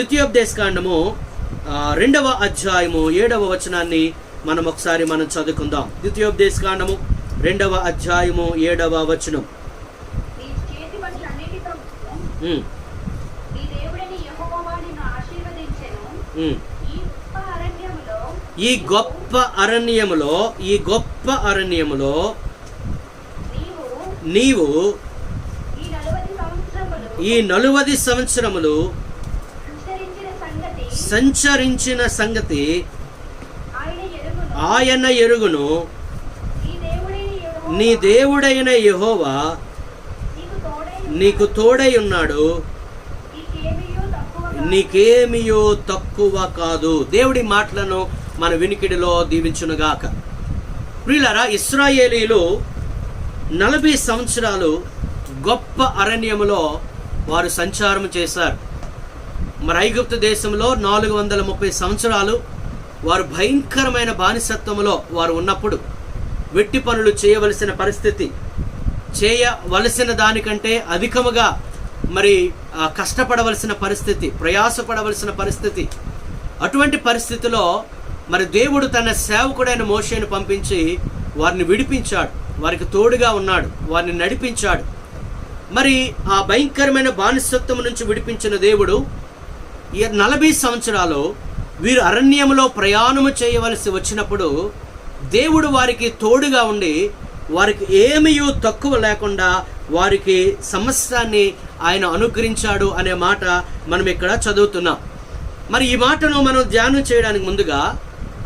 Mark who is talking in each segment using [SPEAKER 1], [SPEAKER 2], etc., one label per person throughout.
[SPEAKER 1] ద్వితీయోపదేశకాండము 2వ అధ్యాయము 7వ వచనాన్ని మనం ఒకసారి చదువుకుందాం. ద్వితీయోపదేశకాండము 2వ అధ్యాయము 7వ వచనం. ఈ గొప్ప అరణ్యములో నీవు ఈ 40 సంవత్సరములు సంచరించిన సంగతి ఆయన ఎరుగును. నీ దేవుడైన యెహోవా నీకు తోడై ఉన్నాడు, నీకేమియో తక్కువ కాదు. దేవుడి మాటలను మన వినికిడిలో దీవించునుగాక. ప్రియులారా, ఇశ్రాయేలీలు 40 సంవత్సరాలు గొప్ప అరణ్యములో వారు సంచారం చేశారు. మరి ఐగుప్తు దేశంలో 430 సంవత్సరాలు వారు భయంకరమైన బానిసత్వములో వారు ఉన్నప్పుడు వెట్టి పనులు చేయవలసిన పరిస్థితి, చేయవలసిన దానికంటే అధికముగా మరి కష్టపడవలసిన పరిస్థితి, ప్రయాసపడవలసిన పరిస్థితి. అటువంటి పరిస్థితిలో మరి దేవుడు తన సేవకుడైన మోషేను పంపించి వారిని విడిపించాడు, వారికి తోడుగా ఉన్నాడు, వారిని నడిపించాడు. మరి ఆ భయంకరమైన బానిసత్వం నుంచి విడిపించిన దేవుడు ఈ 40 సంవత్సరాలు వీరు అరణ్యములో ప్రయాణము చేయవలసి వచ్చినప్పుడు దేవుడు వారికి తోడుగా ఉండి వారికి ఏమీ తక్కువ లేకుండా వారికి సమస్తాన్ని ఆయన అనుగ్రహించాడు అనే మాట మనం ఇక్కడ చదువుతున్నాం. మరి ఈ మాటను మనం ధ్యానం చేయడానికి ముందుగా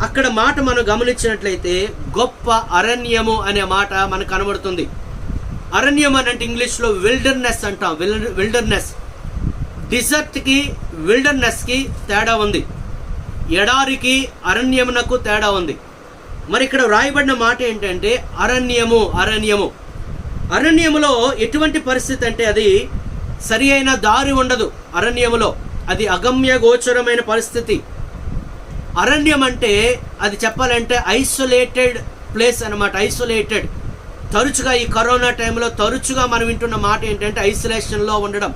[SPEAKER 1] అక్కడ మాట మనం గమనించినట్లయితే గొప్ప అరణ్యము అనే మాట మనకు కనబడుతుంది. అరణ్యం అని అంటే ఇంగ్లీష్లో విల్డర్నెస్ అంటాం. విల్డర్నెస్, డిజర్ట్కి విల్డర్నెస్కి తేడా ఉంది, ఎడారికి అరణ్యమునకు తేడా ఉంది. మరి ఇక్కడ వ్రాయబడిన మాట ఏంటంటే అరణ్యములో ఎటువంటి పరిస్థితి అంటే అది సరి అయిన దారి ఉండదు. అరణ్యములో అది అగమ్య గోచరమైన పరిస్థితి. అరణ్యం అంటే అది చెప్పాలంటే ఐసోలేటెడ్ ప్లేస్ అన్నమాట. ఐసోలేటెడ్, తరచుగా ఈ కరోనా టైంలో తరచుగా మనం వింటున్న మాట ఏంటంటే ఐసోలేషన్లో ఉండడం.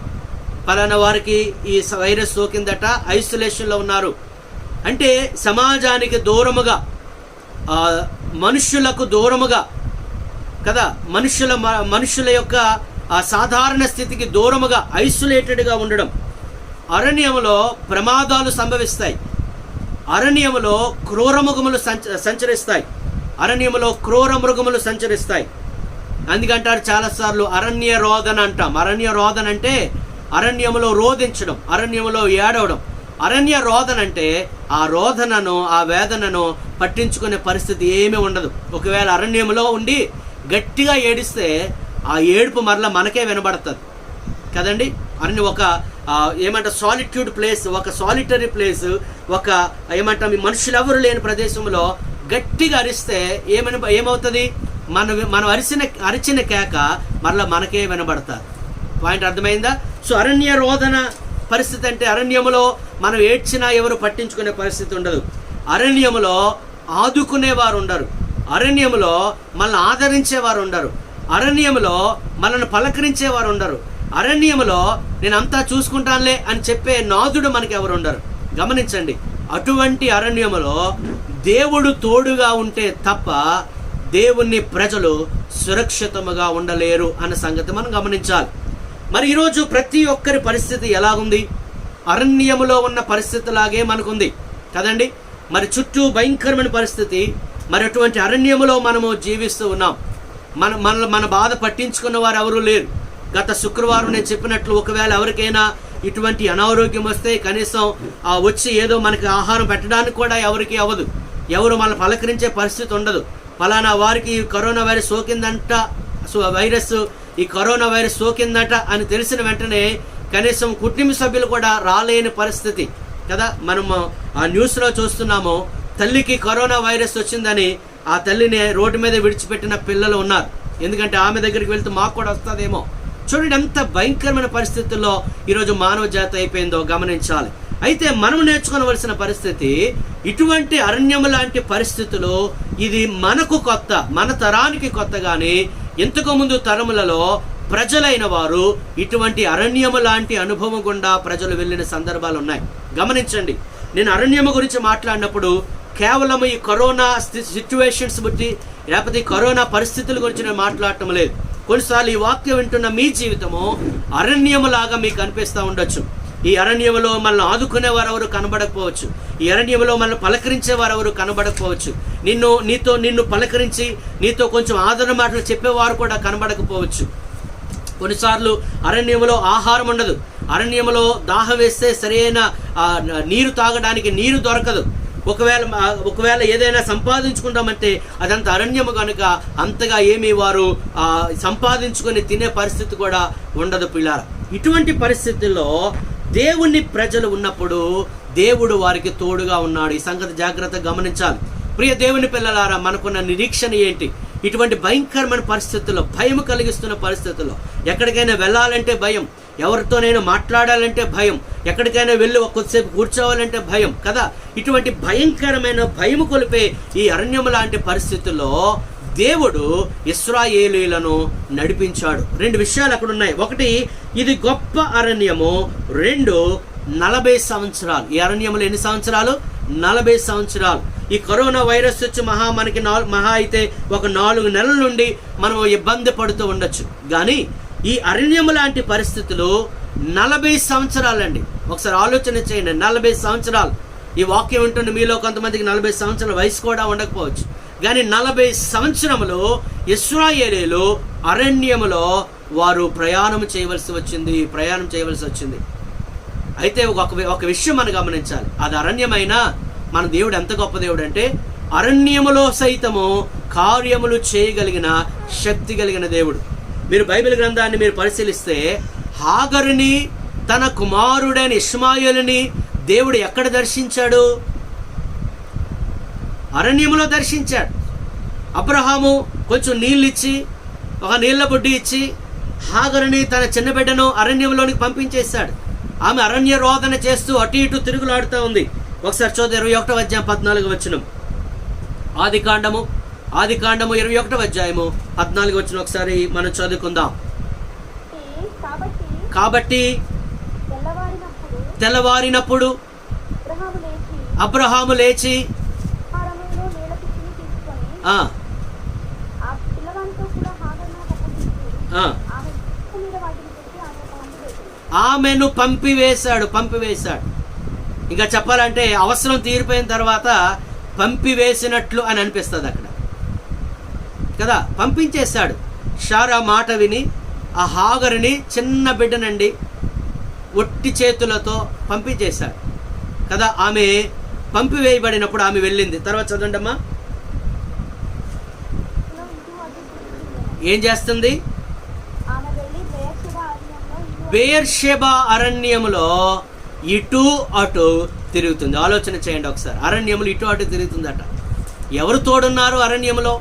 [SPEAKER 1] పలానా వారికి ఈ వైరస్ సోకిందట, ఐసోలేషన్లో ఉన్నారు అంటే సమాజానికి దూరముగా, మనుష్యులకు దూరముగా కదా, మనుషుల యొక్క సాధారణ స్థితికి దూరముగా ఐసోలేటెడ్గా ఉండడం. అరణ్యములో ప్రమాదాలు సంభవిస్తాయి, అరణ్యములో క్రూరమృగములు సంచరిస్తాయి, అరణ్యములో క్రూర మృగములు సంచరిస్తాయి. అందుకంటారు చాలాసార్లు అరణ్య రోదన అంటాం. అరణ్య రోదన అంటే అరణ్యములో రోధించడం, అరణ్యములో ఏడవడం. అరణ్య రోదన అంటే ఆ రోదనను, ఆ వేదనను పట్టించుకునే పరిస్థితి ఏమీ ఉండదు. ఒకవేళ అరణ్యములో ఉండి గట్టిగా ఏడిస్తే ఆ ఏడుపు మరలా మనకే వినబడుతుంది కదండి. అరణ్యం ఒక ఏమంటారు సాలిట్యూడ్ ప్లేస్, ఒక సాలిటరీ ప్లేస్, ఒక ఏమంటాం మనుషులు ఎవరు లేని ప్రదేశంలో గట్టిగా అరిస్తే ఏమవుతుంది? మనం అరిచిన కేక మరలా మనకే వినబడతారు. పాయింట్ అర్థమైందా? సో అరణ్య రోదన పరిస్థితి అంటే అరణ్యములో మనం ఏడ్చినా ఎవరు పట్టించుకునే పరిస్థితి ఉండదు. అరణ్యములో ఆదుకునేవారు ఉండరు, అరణ్యములో మనల్ని ఆదరించేవారు ఉండరు, అరణ్యములో మనల్ని పలకరించేవారు ఉండరు, అరణ్యములో నేను అంతా చూసుకుంటానులే అని చెప్పే నాదుడు మనకి ఎవరు ఉండరు. గమనించండి, అటువంటి అరణ్యములో దేవుడు తోడుగా ఉంటే తప్ప దేవుని ప్రజలు సురక్షితముగా ఉండలేరు అన్న సంగతి మనం గమనించాలి. మరి ఈరోజు ప్రతి ఒక్కరి పరిస్థితి ఎలాగుంది? అరణ్యములో ఉన్న పరిస్థితిలాగే మనకుంది కదండి. మరి చుట్టూ భయంకరమైన పరిస్థితి. మరి అటువంటి అరణ్యములో మనము జీవిస్తూ ఉన్నాం. మన బాధ పట్టించుకున్న వారు ఎవరూ లేరు. గత శుక్రవారం నేను చెప్పినట్లు ఒకవేళ ఎవరికైనా ఇటువంటి అనారోగ్యం వస్తే కనీసం వచ్చి ఏదో మనకి ఆహారం పెట్టడానికి కూడా ఎవరికి అవ్వదు. ఎవరు మనల్ని పలకరించే పరిస్థితి ఉండదు. ఫలానా వారికి కరోనా వైరస్ సోకిందంట, ఈ కరోనా వైరస్ సోకిందట అని తెలిసిన వెంటనే కనీసం కుటుంబ సభ్యులు కూడా రాలేని పరిస్థితి కదా. మనము ఆ న్యూస్లో చూస్తున్నాము, తల్లికి కరోనా వైరస్ వచ్చిందని ఆ తల్లిని రోడ్డు మీద విడిచిపెట్టిన పిల్లలు ఉన్నారు. ఎందుకంటే ఆమె దగ్గరికి వెళ్తే మాకు కూడా వస్తుందేమో. చూడండి ఎంత భయంకరమైన పరిస్థితుల్లో ఈరోజు మానవ జాతి అయిపోయిందో గమనించాలి. అయితే మనం నేర్చుకోవలసిన పరిస్థితి ఇటువంటి అరణ్యం లాంటి పరిస్థితులు ఇది మనకు కొత్త, మన తరానికి కొత్త. కానీ ఇంతకు ముందు తరములలో ప్రజలైన వారు ఇటువంటి అరణ్యము లాంటి అనుభవం గుండా ప్రజలు వెళ్ళిన సందర్భాలు ఉన్నాయి. గమనించండి, నేను అరణ్యము గురించి మాట్లాడినప్పుడు కేవలం ఈ కరోనా సిచ్యువేషన్స్ బట్టి, లేకపోతే ఈ కరోనా పరిస్థితుల గురించి నేను మాట్లాడటం లేదు. కొన్నిసార్లు ఈ వాక్యం వింటున్న మీ జీవితము అరణ్యములాగా మీకు అనిపిస్తూ ఉండొచ్చు. ఈ అరణ్యములో మనల్ని ఆదుకునే వారెవరు కనబడకపోవచ్చు. ఈ అరణ్యంలో మనల్ని పలకరించే వారెవరు కనబడకపోవచ్చు. నిన్ను పలకరించి నీతో కొంచెం ఆదరణ మాటలు చెప్పేవారు కూడా కనబడకపోవచ్చు. కొన్నిసార్లు అరణ్యంలో ఆహారం ఉండదు. అరణ్యంలో దాహం వేస్తే సరైన నీరు తాగడానికి నీరు దొరకదు. ఒకవేళ ఏదైనా సంపాదించుకుంటామంటే అదంతా అరణ్యము కనుక అంతగా ఏమీ వారు సంపాదించుకొని తినే పరిస్థితి కూడా ఉండదు పిల్లారా. ఇటువంటి పరిస్థితుల్లో దేవుని ప్రజలు ఉన్నప్పుడు దేవుడు వారికి తోడుగా ఉన్నాడు. ఈ సంగతి జాగ్రత్తగా గమనించాలి. ప్రియ దేవుని పిల్లలారా, మనకున్న నిరీక్షణ ఏంటి? ఇటువంటి భయంకరమైన పరిస్థితుల్లో, భయం కలిగిస్తున్న పరిస్థితుల్లో, ఎక్కడికైనా వెళ్ళాలంటే భయం, ఎవరితోనైనా మాట్లాడాలంటే భయం, ఎక్కడికైనా వెళ్ళి కొద్దిసేపు కూర్చోవాలంటే భయం కదా. ఇటువంటి భయంకరమైన భయం కొలిపే ఈ అరణ్యం లాంటి పరిస్థితుల్లో దేవుడు ఇశ్రాయేలీయులను నడిపించాడు. 2 విషయాలు అక్కడ ఉన్నాయి. ఒకటి, ఇది గొప్ప అరణ్యము. 2, 40 సంవత్సరాలు. ఈ అరణ్యంలో ఎన్ని సంవత్సరాలు? 40 సంవత్సరాలు. ఈ కరోనా వైరస్ వచ్చి మనకి మహా అయితే ఒక 4 నెలల నుండి మనం ఇబ్బంది పడుతూ ఉండొచ్చు. కానీ ఈ అరణ్యము లాంటి పరిస్థితులు 40 సంవత్సరాలండి. ఒకసారి ఆలోచన చేయండి. 40 సంవత్సరాలు. ఈ వాక్యం వింటున్న మీలో కొంతమందికి 40 సంవత్సరాల వయసు కూడా ఉండకపోవచ్చు. కానీ 40 సంవత్సరములు ఇశ్రాయేలీయులు అరణ్యములో వారు ప్రయాణం చేయవలసి వచ్చింది. అయితే ఒక విషయం మనం గమనించాలి. అది అరణ్యమైనా మన దేవుడు ఎంత గొప్ప దేవుడు అంటే, అరణ్యములో సైతము కార్యములు చేయగలిగిన శక్తి కలిగిన దేవుడు. మీరు బైబిల్ గ్రంథాన్ని మీరు పరిశీలిస్తే, హాగరుని తన కుమారుడైన ఇష్మాయేలుని దేవుడు ఎక్కడ దర్శించాడు? అరణ్యములో దర్శించాడు. అబ్రహాము కొంచెం నీళ్ళు ఇచ్చి, ఒక నీళ్ల బుడ్డి ఇచ్చి హాగరుని తన చిన్న బిడ్డను అరణ్యంలోనికి పంపించేశాడు. ఆమె అరణ్య రోదన చేస్తూ అటు ఇటు తిరుగులాడుతూ ఉంది. ఒకసారి చూద్దాం 21వ అధ్యాయం 14వ వచనం. ఆదికాండము 21వ అధ్యాయము 14వ వచనం ఒకసారి మనం చదువుకుందాం. కాబట్టి తెల్లవారినప్పుడు అబ్రహాము లేచి ఆమెను పంపివేశాడు. ఇంకా చెప్పాలంటే అవసరం తీరిపోయిన తర్వాత పంపివేసినట్లు అని అనిపిస్తుంది అక్కడ కదా. పంపించేశాడు. షారా మాట విని ఆ హాగరుని చిన్న బిడ్డనండి ఒట్టి చేతులతో పంపించేశాడు కదా. ఆమె పంపివేయబడినప్పుడు ఆమె వెళ్ళింది. తర్వాత చదవండి అమ్మా. ఏం చేస్తుంది? బెయేర్షెబా అరణ్యములో ఇటు అటు తిరుగుతుంది. ఆలోచన చేయండి ఒకసారి. అరణ్యములు ఇటు అటు తిరుగుతుందట. ఎవరు తోడున్నారు అరణ్యములో?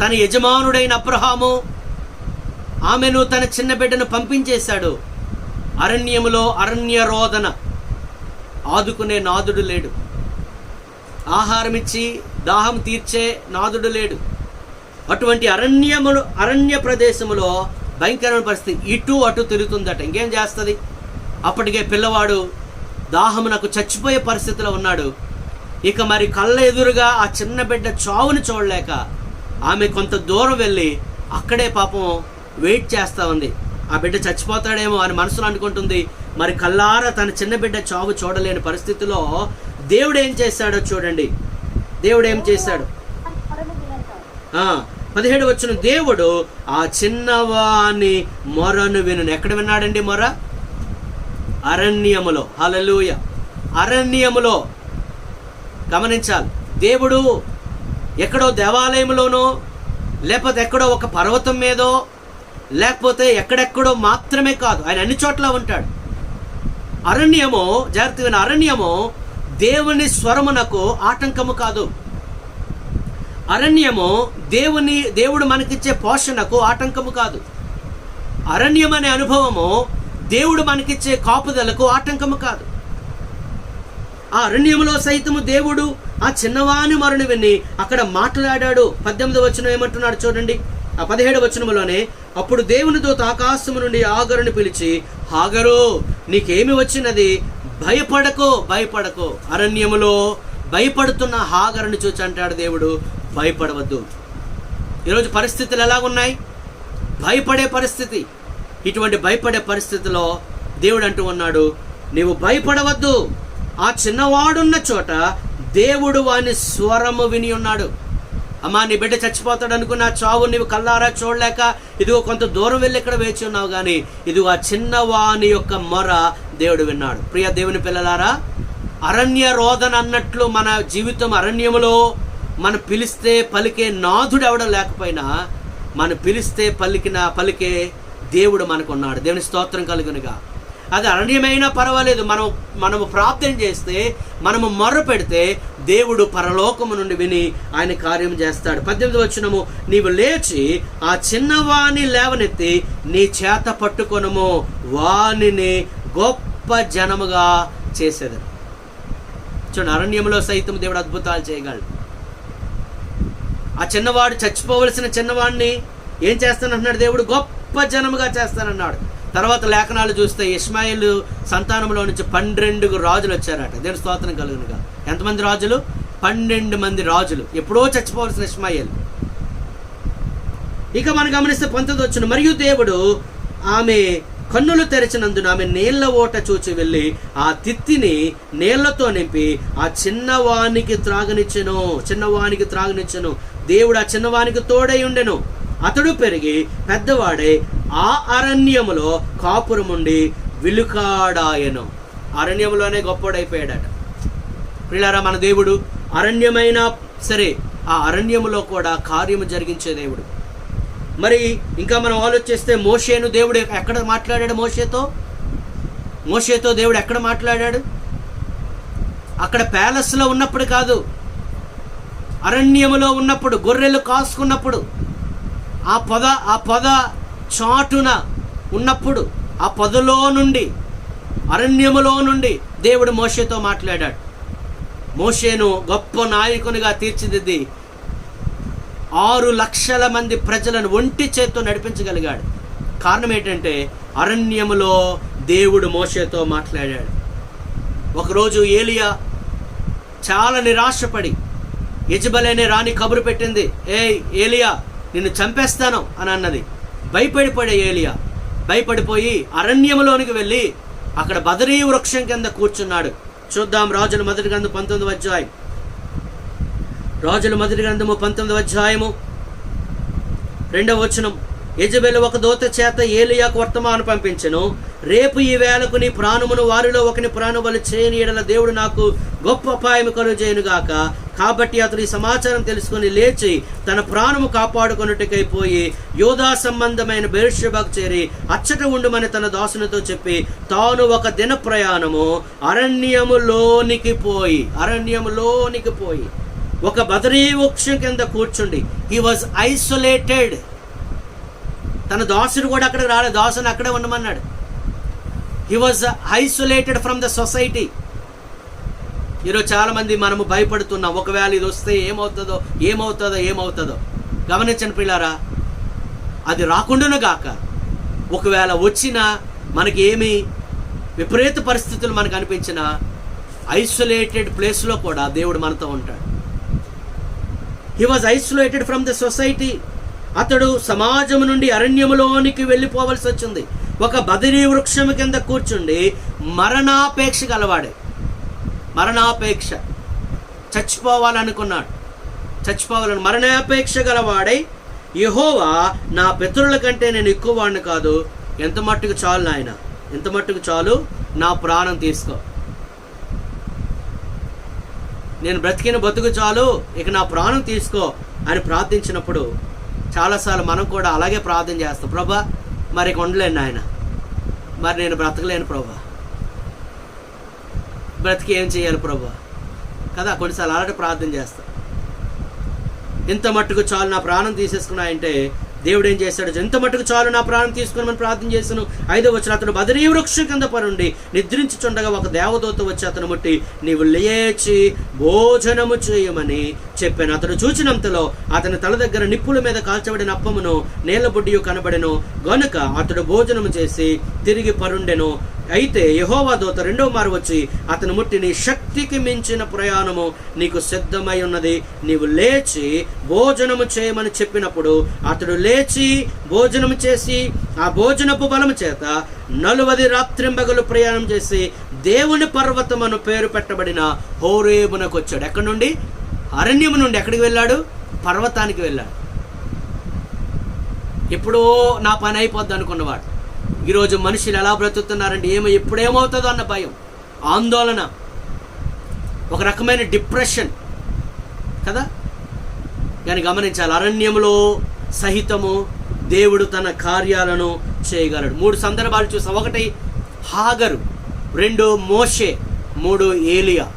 [SPEAKER 1] తన యజమానుడైన అబ్రహాము. ఆమెను తన చిన్న బిడ్డను పంపించేశాడు. అరణ్యములో అరణ్య రోదన. ఆదుకునే నాదుడు లేడు. ఆహారం ఇచ్చి దాహం తీర్చే నాదుడు లేడు. అటువంటి అరణ్య ప్రదేశములో భయంకరమైన పరిస్థితి. ఇటు అటు తిరుగుతుందట. ఇంకేం చేస్తుంది? అప్పటికే పిల్లవాడు దాహమునకు చచ్చిపోయే పరిస్థితిలో ఉన్నాడు. ఇక మరి కళ్ళ ఎదురుగా ఆ చిన్న బిడ్డ చావుని చూడలేక ఆమె కొంత దూరం వెళ్ళి అక్కడే పాపం వెయిట్ చేస్తూ ఉంది. ఆ బిడ్డ చచ్చిపోతాడేమో అని మనసులో అనుకుంటుంది. మరి కళ్ళారా తన చిన్న బిడ్డ చావు చూడలేని పరిస్థితిలో దేవుడు ఏం చేశాడో చూడండి. దేవుడు ఏం చేశాడు? 17వ వచనం. దేవుడు ఆ చిన్నవాని మొరను విను. ఎక్కడ విన్నాడండి మొర? అరణ్యములో. హల్లెలూయా. అరణ్యములో. గమనించాలి. దేవుడు ఎక్కడో దేవాలయంలోనో, లేకపోతే ఎక్కడో ఒక పర్వతం మీదో, లేకపోతే ఎక్కడెక్కడో మాత్రమే కాదు, ఆయన అన్ని చోట్ల ఉంటాడు. అరణ్యము, జాగ్రత్తగా అరణ్యము దేవుని స్వరమునకు ఆటంకము కాదు. అరణ్యము దేవుడు మనకిచ్చే పోషణకు ఆటంకము కాదు. అరణ్యం అనే అనుభవము దేవుడు మనకిచ్చే కాపుదలకు ఆటంకము కాదు. ఆ అరణ్యములో సైతము దేవుడు ఆ చిన్నవాని మొరను విని అక్కడ మాట్లాడాడు. 18వ వచనం ఏమంటున్నాడు చూడండి. ఆ 17వ వచనంలోనే, అప్పుడు దేవుని దూత ఆకాశము నుండి హాగరుని పిలిచి, హాగరు నీకేమి వచ్చినది, భయపడకు భయపడకు. అరణ్యములో భయపడుతున్న హాగరుని చూచి అంటాడు దేవుడు, భయపడవద్దు. ఈరోజు పరిస్థితులు ఎలాగున్నాయి? భయపడే పరిస్థితి. ఇటువంటి భయపడే పరిస్థితిలో దేవుడు అంటూ ఉన్నాడు, నీవు భయపడవద్దు. ఆ చిన్నవాడున్న చోట దేవుడు వాని స్వరము విని ఉన్నాడు. అమ్మా, నీ బిడ్డ చచ్చిపోతాడు అనుకున్న చావు నీవు కల్లారా చూడలేక ఇదిగో కొంత దూరం వెళ్ళి ఇక్కడ వేచి ఉన్నావు, కానీ ఇదిగో ఆ చిన్నవాని యొక్క మొర దేవుడు విన్నాడు. ప్రియ దేవుని పిల్లలారా, అరణ్య రోదన అన్నట్లు మన జీవితం అరణ్యములో మనం పిలిస్తే పలికే నాథుడు ఎవడ లేకపోయినా, మనం పిలిస్తే పలికే దేవుడు మనకున్నాడు. దేవుని స్తోత్రం కలుగునుగా. అది అరణ్యమైనా పర్వాలేదు, మనము ప్రార్థన చేస్తే, మనము మొర్ర పెడితే దేవుడు పరలోకము నుండి విని ఆయన కార్యం చేస్తాడు. 18వ వచనము, నీవు లేచి ఆ చిన్నవాణి లేవనెత్తి నీ చేత పట్టుకొనుము, వానిని గొప్ప జనముగా చేసేదను. చూడండి, అరణ్యంలో సైతం దేవుడు అద్భుతాలు చేయగలడు. ఆ చిన్నవాడు, చచ్చిపోవలసిన చిన్నవాడిని ఏం చేస్తానంటున్నాడు దేవుడు? గొప్ప జనముగా చేస్తానన్నాడు. తర్వాత లేఖనాలు చూస్తే ఇష్మాయేలు సంతానంలో నుంచి 12 రాజులు వచ్చారట. దేవుని స్తోత్రం కలుగునుగా. ఎంతమంది రాజులు? 12 మంది రాజులు. ఎప్పుడో చచ్చిపోవలసిన ఇష్మాయేలు. ఇక మనం గమనిస్తే 19వ వచనం, మరియు దేవుడు ఆమె కన్నులు తెరిచినందున ఆమె నీళ్ల ఓట చూచి వెళ్ళి ఆ తిత్తిని నీళ్లతో నింపి ఆ చిన్నవానికి త్రాగనిచ్చెను. దేవుడు ఆ చిన్నవానికి తోడై ఉండెను. అతడు పెరిగి పెద్దవాడై ఆ అరణ్యములో కాపురముండి విలుకాడాయను. అరణ్యములోనే గొప్పోడైపోయాడట. ప్రియులారా, మన దేవుడు అరణ్యమైనా సరే ఆ అరణ్యములో కూడా కార్యము జరిగించే దేవుడు. మరి ఇంకా మనం ఆలోచిస్తే మోషేను దేవుడు ఎక్కడ మాట్లాడాడు? మోషేతో దేవుడు ఎక్కడ మాట్లాడాడు? అక్కడ ప్యాలెస్లో ఉన్నప్పుడు కాదు, అరణ్యములో ఉన్నప్పుడు, గొర్రెలు కాసుకున్నప్పుడు, ఆ పొద చాటున ఉన్నప్పుడు, ఆ పొదలో నుండి, అరణ్యములో నుండి దేవుడు మోషేతో మాట్లాడాడు. మోషేను గొప్ప నాయకునిగా తీర్చిదిద్ది 6 లక్షల మంది ప్రజలను ఒంటి చేత్తో నడిపించగలిగాడు. కారణం ఏంటంటే అరణ్యములో దేవుడు మోషేతో మాట్లాడాడు. ఒకరోజు ఏలియా చాలా నిరాశపడి, యెజెబెల్ రాణి కబురు పెట్టింది, ఏయ్ ఏలియా, నిన్ను చంపేస్తాను అని అన్నది. భయపడిపోయే ఏలియా భయపడిపోయి అరణ్యములోనికి వెళ్ళి అక్కడ బదరీ వృక్షం కింద కూర్చున్నాడు. చూద్దాం, రాజుల మొదటి గ్రంథం 19వ అధ్యాయం. రాజుల మొదటి గ్రంథము 19వ అధ్యాయము 2వ వచనం. యెజెబెల్ ఒక దూత చేత ఏలియాకు వర్తమానం పంపించెను, రేపు ఈ వేళకు నీ ప్రాణమును వారిలో ఒకని ప్రాణములు చేయని ఎడల దేవుడు నాకు గొప్ప అపాయము కలుగజేయునుగాక. కాబట్టి అతడు ఈ సమాచారం తెలుసుకుని లేచి తన ప్రాణము కాపాడుకొనుటకై పోయి యోధా సంబంధమైన బెర్షెబాకు చేరి అచ్చట ఉండుమని తన దాసునితో చెప్పి తాను ఒక దిన ప్రయాణము అరణ్యములోనికి పోయి ఒక బదరీ వృక్షం కింద కూర్చుండి, హీ వాజ్ ఐసోలేటెడ్. తన దాసుడు కూడా అక్కడికి రాలేదు, దాసుని అక్కడే ఉండమన్నాడు. He was isolated from the society. ఈరోజు చాలామంది మనము భయపడుతున్నాం, ఒకవేళ ఇది వస్తే ఏమవుతుందో. గమనించండి ప్రియులారా, అది రాకుండాను గాక, ఒకవేళ వచ్చినా మనకి ఏమి విపరీత పరిస్థితులు మనకు అనిపించినా ఐసోలేటెడ్ ప్లేస్లో కూడా దేవుడు మనతో ఉంటాడు. He was isolated from the society. అతడు సమాజం నుండి అరణ్యములోనికి వెళ్ళిపోవలసి వచ్చింది. ఒక బదరీ వృక్షం కింద కూర్చుండి మరణాపేక్ష గలవాడే. మరణాపేక్ష గలవాడై యెహోవా నా పితరుల కంటే నేను ఎక్కువ వాడిని కాదు, ఎంత మట్టుకు చాలు నాయన, ఎంత మట్టుకు చాలు, నా ప్రాణం తీసుకో, నేను బ్రతికిన బతుకు చాలు, ఇక నా ప్రాణం తీసుకో అని ప్రార్థించినప్పుడు చాలాసార్లు మనం కూడా అలాగే ప్రార్థన చేస్తాం. ప్రభా, మరి ఇక ఉండలేను నాయన, మరి నేను బ్రతకలేను ప్రభా, బ్రతికి ఏం చేయాలి ప్రభా కదా. కొన్నిసార్లు అలాంటి ప్రార్థన చేస్తాం. ఇంత మట్టుకు చాలు, నా ప్రాణం తీసేసుకున్నాయంటే దేవుడు ఏం చేశాడు? ఎంత మటుకు చాలు నా ప్రాణం తీసుకుని ప్రార్థన చేశాను. 5వ వచనం, అతను బదరీ వృక్షం కింద పరుండి నిద్రించుచుండగా ఒక దేవదూత వచ్చి అతను ముట్టి నీవు లేచి భోజనము చేయమని చెప్పాను. అతడు చూచినంతలో అతని తల దగ్గర నిప్పుల మీద కాల్చబడిన అప్పమును నీళ్ల బుడ్డియు కనబడెను గనుక అతడు భోజనము చేసి తిరిగి పరుండెను. అయితే యెహోవా దూత 2వ మారు వచ్చి అతను ముట్టి నీ శక్తికి మించిన ప్రయాణము నీకు సిద్ధమై ఉన్నది, నీవు లేచి భోజనము చేయమని చెప్పినప్పుడు అతడు లేచి భోజనము చేసి ఆ భోజనపు బలము చేత 40 రాత్రింబగలు ప్రయాణం చేసి దేవుని పర్వతమును పేరు పెట్టబడిన హోరేబునకు వచ్చాడు. ఎక్కడి నుండి? అరణ్యము నుండి. ఎక్కడికి వెళ్ళాడు? పర్వతానికి వెళ్ళాడు. ఎప్పుడో నా పని అయిపోద్ది అనుకున్నవాడు ఈరోజు మనుషులు ఎలా బ్రతుకుతున్నారంటే ఎప్పుడేమవుతుందో అన్న భయం, ఆందోళన, ఒక రకమైన డిప్రెషన్ కదా. కానీ గమనించాలి, అరణ్యములో సహితము దేవుడు తన కార్యాలను చేయగలడు. 3 సందర్భాలు చూసాం. 1 హాగరు, 2 మోషే, 3 ఏలియా.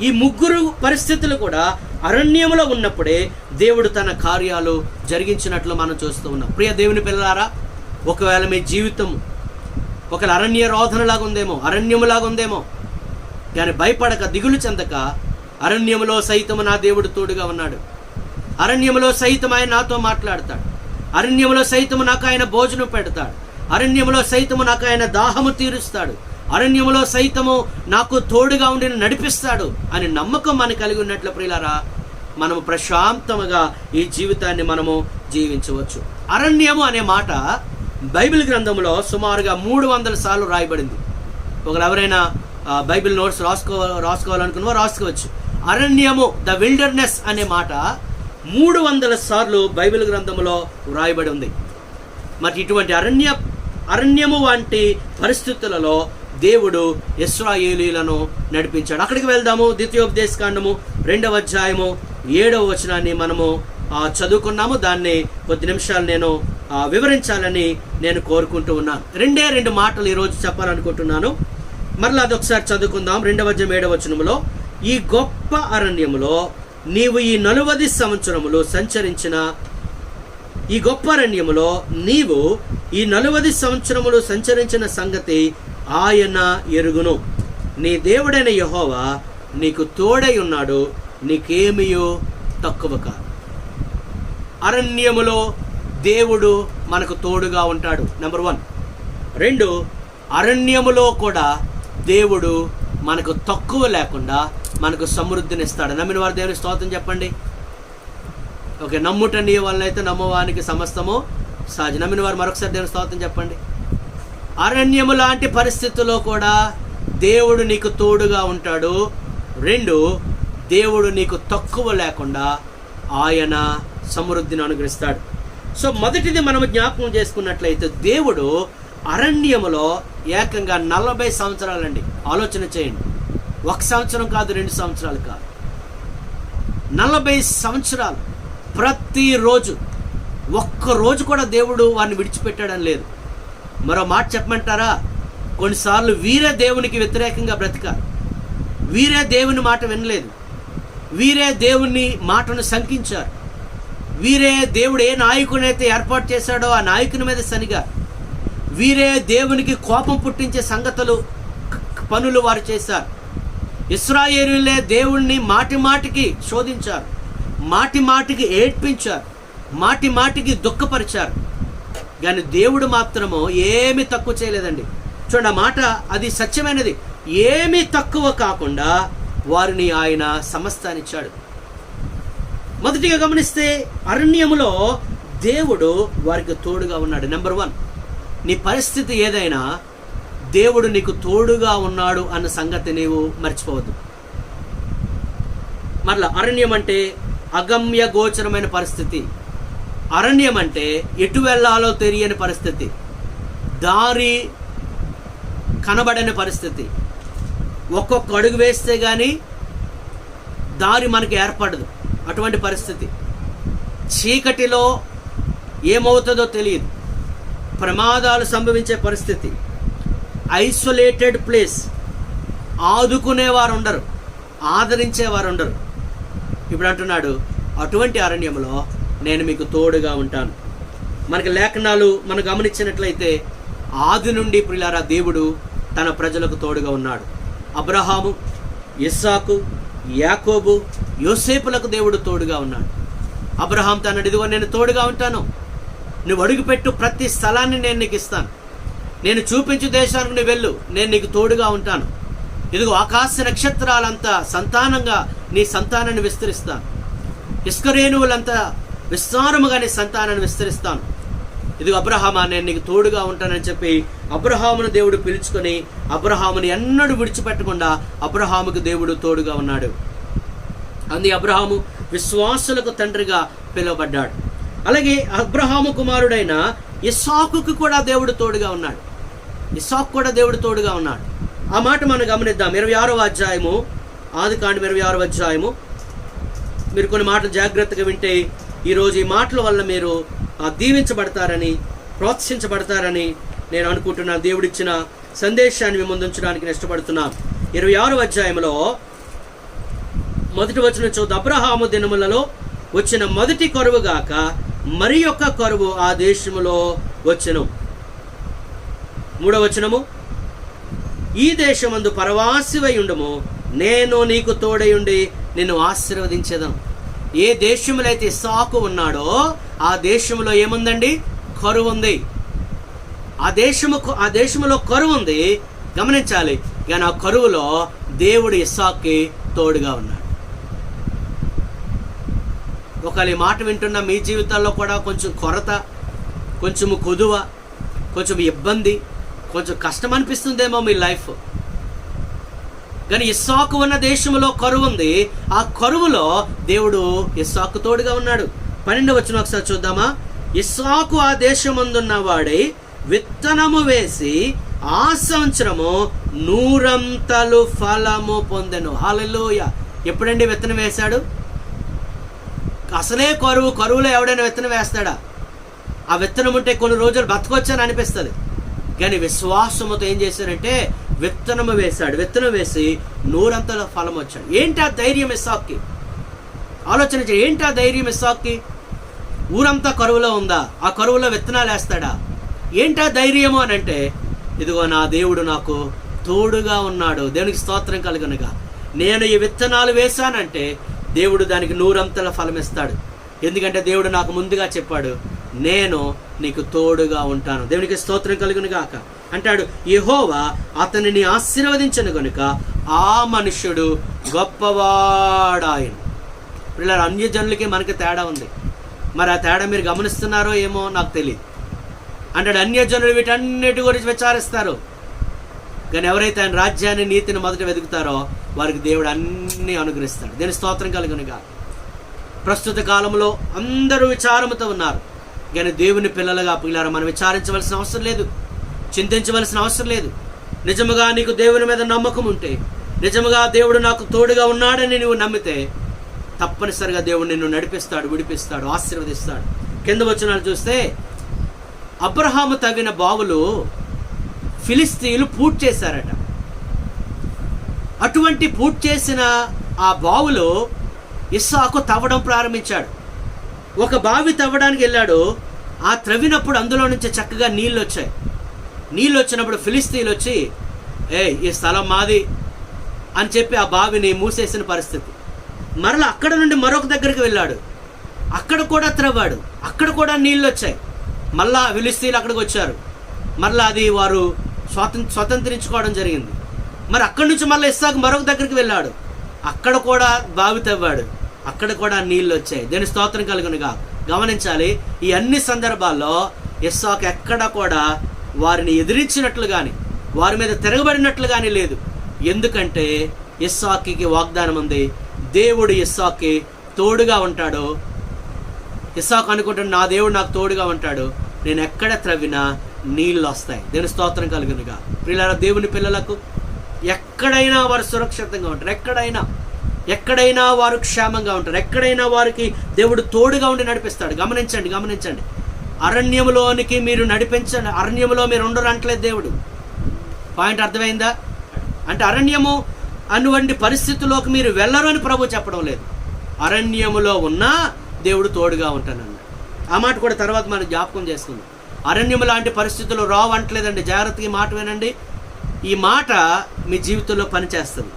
[SPEAKER 1] ఈ 3 పరిస్థితులు కూడా అరణ్యములో ఉన్నప్పుడే దేవుడు తన కార్యాలు జరిగించినట్లు మనం చూస్తూ ఉన్నాం. ప్రియ దేవుని పిల్లలారా, ఒకవేళ మీ జీవితం ఒక అరణ్య రోధనలాగా ఉందేమో, అరణ్యములాగా ఉందేమో, కానీ భయపడక, దిగులు చెందక, అరణ్యములో సైతము నా దేవుడు తోడుగా ఉన్నాడు, అరణ్యములో సైతం ఆయన నాతో మాట్లాడతాడు, అరణ్యములో సైతము నాకు ఆయన భోజనం పెడతాడు, అరణ్యములో సైతము నాకు ఆయన దాహము తీరుస్తాడు, అరణ్యములో సైతము నాకు తోడుగా ఉండి నడిపిస్తాడు అని నమ్మకం మనకు కలిగి ఉన్నట్లు ప్రియులారా, మనము ప్రశాంతముగా ఈ జీవితాన్ని మనము జీవించవచ్చు. అరణ్యము అనే మాట బైబిల్ గ్రంథంలో సుమారుగా 300 సార్లు రాయబడింది. ఒకరు ఎవరైనా బైబిల్ నోట్స్ రాసుకోవాలనుకున్నా రాసుకోవచ్చు. అరణ్యము, ద విల్డర్నెస్ అనే మాట 300 సార్లు బైబిల్ గ్రంథంలో రాయబడి ఉంది. మరి ఇటువంటి అరణ్యము వంటి పరిస్థితులలో దేవుడు ఇశ్రాయేలీయులను నడిపించాడు. అక్కడికి వెళ్దాము. ద్వితీయోపదేశకాండము 2వ అధ్యాయము 7వ వచనాన్ని మనము చదువుకున్నాము. దాన్ని కొద్ది నిమిషాలు నేను వివరించాలని నేను కోరుకుంటూ ఉన్నాను. 2 మాటలు ఈరోజు చెప్పాలనుకుంటున్నాను. మరలా అదొకసారి చదువుకుందాం. 2వ అధ్యాయం 7వ వచనములో, ఈ గొప్ప అరణ్యములో నీవు ఈ 40 సంవత్సరములు సంచరించిన ఈ గొప్ప అరణ్యములో నీవు ఈ 40 సంవత్సరములు సంచరించిన సంగతి ఆయన ఎరుగును. నీ దేవుడైన యెహోవా నీకు తోడై ఉన్నాడు, నీకేమియో తక్కువ కాదు. అరణ్యములో దేవుడు మనకు తోడుగా ఉంటాడు, నెంబర్ 1. 2, అరణ్యములో కూడా దేవుడు మనకు తక్కువ లేకుండా మనకు సమృద్ధినిస్తాడు. నమ్మిన వారు దేవుని స్తోత్రం చెప్పండి. ఓకే, నమ్ముట నీ వల్ల అయితే నమ్మవానికి సమస్తము సహజం. నమ్మిన వారు మరొకసారి దేవుని స్తోత్రం చెప్పండి. అరణ్యము లాంటి పరిస్థితుల్లో కూడా దేవుడు నీకు తోడుగా ఉంటాడు. 2, దేవుడు నీకు తక్కువ లేకుండా ఆయన సమృద్ధిని అనుగ్రహిస్తాడు. సో మొదటిది మనం జ్ఞాపకం చేసుకున్నట్లయితే, దేవుడు అరణ్యములో ఏకంగా 40 సంవత్సరాలండి. ఆలోచన చేయండి. 1 సంవత్సరం కాదు, 2 సంవత్సరాలు కాదు, 40 సంవత్సరాలు. ప్రతిరోజు, ఒక్కరోజు కూడా దేవుడు వారిని విడిచిపెట్టాడని లేదు. మరో మాట చెప్పమంటారా? కొన్నిసార్లు వీరే దేవునికి వ్యతిరేకంగా బ్రతికారు, వీరే దేవుని మాట వినలేదు, వీరే దేవుని మాటను శంకించారు, వీరే దేవుడు ఏ నాయకునైతే ఏర్పాటు చేశాడో ఆ నాయకుని మీద సనిగా, వీరే దేవునికి కోపం పుట్టించే సంగతులు, పనులు వారు చేశారు. ఇశ్రాయేలీయులే దేవుణ్ణి మాటి మాటికి శోధించారు, మాటి మాటికి ఏడ్పించారు, మాటి మాటికి దుఃఖపరిచారు. కానీ దేవుడు మాత్రము ఏమీ తక్కువ చేయలేదండి. చూడండి, ఆ మాట అది సత్యమైనది. ఏమీ తక్కువ కాకుండా వారిని ఆయన సమస్తాన్నిచ్చాడు. మొదటిగా గమనిస్తే, అరణ్యములో దేవుడు వారికి తోడుగా ఉన్నాడు. నెంబర్ 1, నీ పరిస్థితి ఏదైనా దేవుడు నీకు తోడుగా ఉన్నాడు అన్న సంగతి నీవు మర్చిపోవద్దు. మరలా, అరణ్యం అంటే అగమ్య గోచరమైన పరిస్థితి. అరణ్యం అంటే ఎటు వెళ్ళాలో తెలియని పరిస్థితి, దారి కనబడని పరిస్థితి. ఒక్కొక్క అడుగు వేస్తే కానీ దారి మనకి ఏర్పడదు, అటువంటి పరిస్థితి. చీకటిలో ఏమవుతుందో తెలియదు, ప్రమాదాలు సంభవించే పరిస్థితి, ఐసోలేటెడ్ ప్లేస్. ఆదుకునేవారు ఉండరు, ఆదరించేవారు ఉండరు. ఇప్పుడు అంటున్నాడు, అటువంటి అరణ్యంలో నేను మీకు తోడుగా ఉంటాను. మనకి లేఖనాలు మనం గమనించినట్లయితే ఆది నుండి ప్రియులారా దేవుడు తన ప్రజలకు తోడుగా ఉన్నాడు. అబ్రహాము, ఇస్సాకు, యాకోబు, యోసేపులకు దేవుడు తోడుగా ఉన్నాడు. అబ్రహాం తనడు, ఇదిగో నేను తోడుగా ఉంటాను, నువ్వు అడుగుపెట్టు ప్రతి స్థలాన్ని నేను నీకు ఇస్తాను, నేను చూపించు దేశానికి నువ్వు వెళ్ళు, నేను నీకు తోడుగా ఉంటాను, ఇదిగో ఆకాశ నక్షత్రాలంతా సంతానంగా నీ సంతానాన్ని విస్తరిస్తాను, ఇసుక రేణువులంతా విస్తారముగా నీ సంతానాన్ని విస్తరిస్తాను, ఇదిగో అబ్రహామా నేను నీకు తోడుగా ఉంటానని చెప్పి అబ్రహామును దేవుడు పిలుచుకొని అబ్రహాముని ఎన్నడూ విడిచిపెట్టకుండా అబ్రహాముకు దేవుడు తోడుగా ఉన్నాడు. అంది అబ్రహాము విశ్వాసులకు తండ్రిగా పిలువబడ్డాడు. అలాగే అబ్రహాము కుమారుడైన ఇస్సాకుకు కూడా దేవుడు తోడుగా ఉన్నాడు. ఇస్సాకు కూడా దేవుడు తోడుగా ఉన్నాడు. ఆ మాట మనం గమనిద్దాం. 26వ అధ్యాయము, ఆదికాండం 26వ అధ్యాయము. మీరు కొన్ని మాటలు జాగ్రత్తగా వింటే ఈరోజు ఈ మాటల వల్ల మీరు దీవించబడతారని, ప్రోత్సహించబడతారని నేను అనుకుంటున్నాను. దేవుడిచ్చిన సందేశాన్ని మేము ముందుంచడానికి ఇష్టపడుతున్నాం. 26వ అధ్యాయంలో మొదటి వచనం చూద్దాం. అబ్రహాము దినములలో వచ్చిన మొదటి కరువు గాక మరి యొక్క కరువు ఆ దేశములో వచ్చెను. 3వ వచనము, ఈ దేశమందు పరవాసివై ఉండుము, నేను నీకు తోడయుండి నిన్ను ఆశీర్వదించేదను. ఏ దేశంలో అయితే ఇస్సాకు ఉన్నాడో ఆ దేశంలో ఏముందండి? కరువు ఉంది. ఆ దేశంలో కరువు ఉంది. గమనించాలి. కానీ ఆ కరువులో దేవుడు ఇస్సాకుకి తోడుగా ఉన్నాడు. ఒకవేళ ఈ మాట వింటున్న మీ జీవితాల్లో కూడా కొంచెం కొరత, కొంచెం కొదువ, కొంచెం ఇబ్బంది, కొంచెం కష్టం అనిపిస్తుందేమో మీ లైఫ్. కానీ ఇస్సాకు ఉన్న దేశంలో కరువు ఉంది. ఆ కరువులో దేవుడు ఇస్సాకు తోడుగా ఉన్నాడు. 12వ వచనం ఒకసారి చూద్దామా. ఇస్సాకు ఆ దేశమందున్న వాడై విత్తనము వేసి ఆ సంవత్సరము 100 ఫలము పొందెను. హల్లెలూయా. ఎప్పుడండి విత్తనం వేశాడు? అసలే కరువులో ఎవడైనా విత్తనం వేస్తాడా? ఆ విత్తనం ఉంటే కొన్ని రోజులు బతకొచ్చని అనిపిస్తుంది. కానీ విశ్వాసముతో ఏం చేశారంటే విత్తనం వేశాడు. విత్తనం వేసి 100 ఫలం వచ్చాడు. ఏంటి ఆ ధైర్యం ఇస్సాకుకి? ఆలోచన చేయండి. ఏంటి ఆ ధైర్యం ఇస్సాకుకి? ఊరంతా కరువులో ఉందా? ఆ కరువులో విత్తనాలు వేస్తాడా? ఏంటి ఆ ధైర్యము అని అంటే, ఇదిగో నా దేవుడు నాకు తోడుగా ఉన్నాడు, దేవునికి స్తోత్రం కలుగునుగా. నేను ఈ విత్తనాలు వేశానంటే దేవుడు దానికి 100 ఫలం ఇస్తాడు. ఎందుకంటే దేవుడు నాకు ముందుగా చెప్పాడు, నేను నీకు తోడుగా ఉంటాను. దేవునికి స్తోత్రం కలుగును గాక. అంటాడు, యెహోవా అతనిని ఆశీర్వదించను గనుక ఆ మనుష్యుడు గొప్పవాడాయను. పిల్లలు, అన్యజనులకి మనకి తేడా ఉంది. మరి ఆ తేడా మీరు గమనిస్తున్నారో ఏమో నాకు తెలియదు. అంటాడు, అన్యజనులు వీటన్నిటి గురించి విచారిస్తారు, కానీ ఎవరైతే ఆయన రాజ్యాన్ని, నీతిని మొదట వెతుకుతారో వారికి దేవుడు అన్నీ అనుగ్రహిస్తాడు. దేని స్తోత్రం కలుగునుగా. ప్రస్తుత కాలంలో అందరూ విచారముతో ఉన్నారు. కానీ దేవుని పిల్లలుగా పిల్లారా మనం విచారించవలసిన అవసరం లేదు, చింతించవలసిన అవసరం లేదు. నిజముగా నీకు దేవుని మీద నమ్మకం ఉంటే, నిజముగా దేవుడు నాకు తోడుగా ఉన్నాడని నువ్వు నమ్మితే తప్పనిసరిగా దేవుడు నిన్ను నడిపిస్తాడు, విడిపిస్తాడు, ఆశీర్వదిస్తాడు. కింద వచనాలు చూస్తే అబ్రహాము తవ్విన బావులు ఫిలిస్తీయులు పూర్తి చేశారట. అటువంటి పూర్తి చేసిన ఆ బావులు ఇస్సాకు తవ్వడం ప్రారంభించాడు. ఒక బావి తవ్వడానికి వెళ్ళాడు. ఆ త్రవ్వినప్పుడు అందులో నుంచి చక్కగా నీళ్ళు వచ్చాయి. నీళ్ళు వచ్చినప్పుడు ఫిలిస్తీయులు వచ్చి, ఈ స్థలం మాది అని చెప్పి ఆ బావిని మూసేసిన పరిస్థితి. మరలా అక్కడ నుండి మరొక దగ్గరికి వెళ్ళాడు. అక్కడ కూడా త్రవ్వాడు. అక్కడ కూడా నీళ్ళు వచ్చాయి. మళ్ళా ఫిలిస్తీయులు అక్కడికి వచ్చారు. మరలా అది వారు స్వతంత్రించుకోవడం జరిగింది. మరి అక్కడి నుంచి మళ్ళీ ఇస్సాకు మరొక దగ్గరికి వెళ్ళాడు. అక్కడ కూడా బావి తవ్వాడు. అక్కడ కూడా నీళ్ళు వచ్చాయి. దేని స్తోత్రం కలుగునుగా. గమనించాలి, ఈ అన్ని సందర్భాల్లో ఇస్సాకు ఎక్కడ కూడా వారిని ఎదిరించినట్లు కానీ వారి మీద తిరగబడినట్లు కానీ లేదు. ఎందుకంటే ఇస్సాకుకి వాగ్దానం ఉంది, దేవుడు ఇస్సాకుకి తోడుగా ఉంటాడు. ఇస్సాకు అనుకుంటాడు, నా దేవుడు నాకు తోడుగా ఉంటాడు, నేను ఎక్కడ త్రవ్వినా నీళ్ళు వస్తాయి. దేని స్తోత్రం కలుగునుగా. ప్రియులారా, దేవుని పిల్లలకు ఎక్కడైనా వారు సురక్షితంగా ఉంటారు. ఎక్కడైనా వారు క్షేమంగా ఉంటారు. ఎక్కడైనా వారికి దేవుడు తోడుగా ఉండి నడిపిస్తాడు. గమనించండి. అరణ్యములోనికి మీరు నడిపించండి. అరణ్యములో మీరు ఉండరు అంటలేదు దేవుడు. పాయింట్ అర్థమైందా? అంటే అరణ్యము అటువంటి పరిస్థితుల్లోకి మీరు వెళ్ళరు అని ప్రభు చెప్పడం లేదు. అరణ్యములో ఉన్నా దేవుడు తోడుగా ఉంటానన్నాడు. ఆ మాట కూడా తర్వాత మనం జ్ఞాపకం చేసుకుందాం. అరణ్యం లాంటి పరిస్థితులు రావు అంటలేదండి, జాగ్రత్తగా మాట వినండి. ఈ మాట మీ జీవితంలో పనిచేస్తుంది.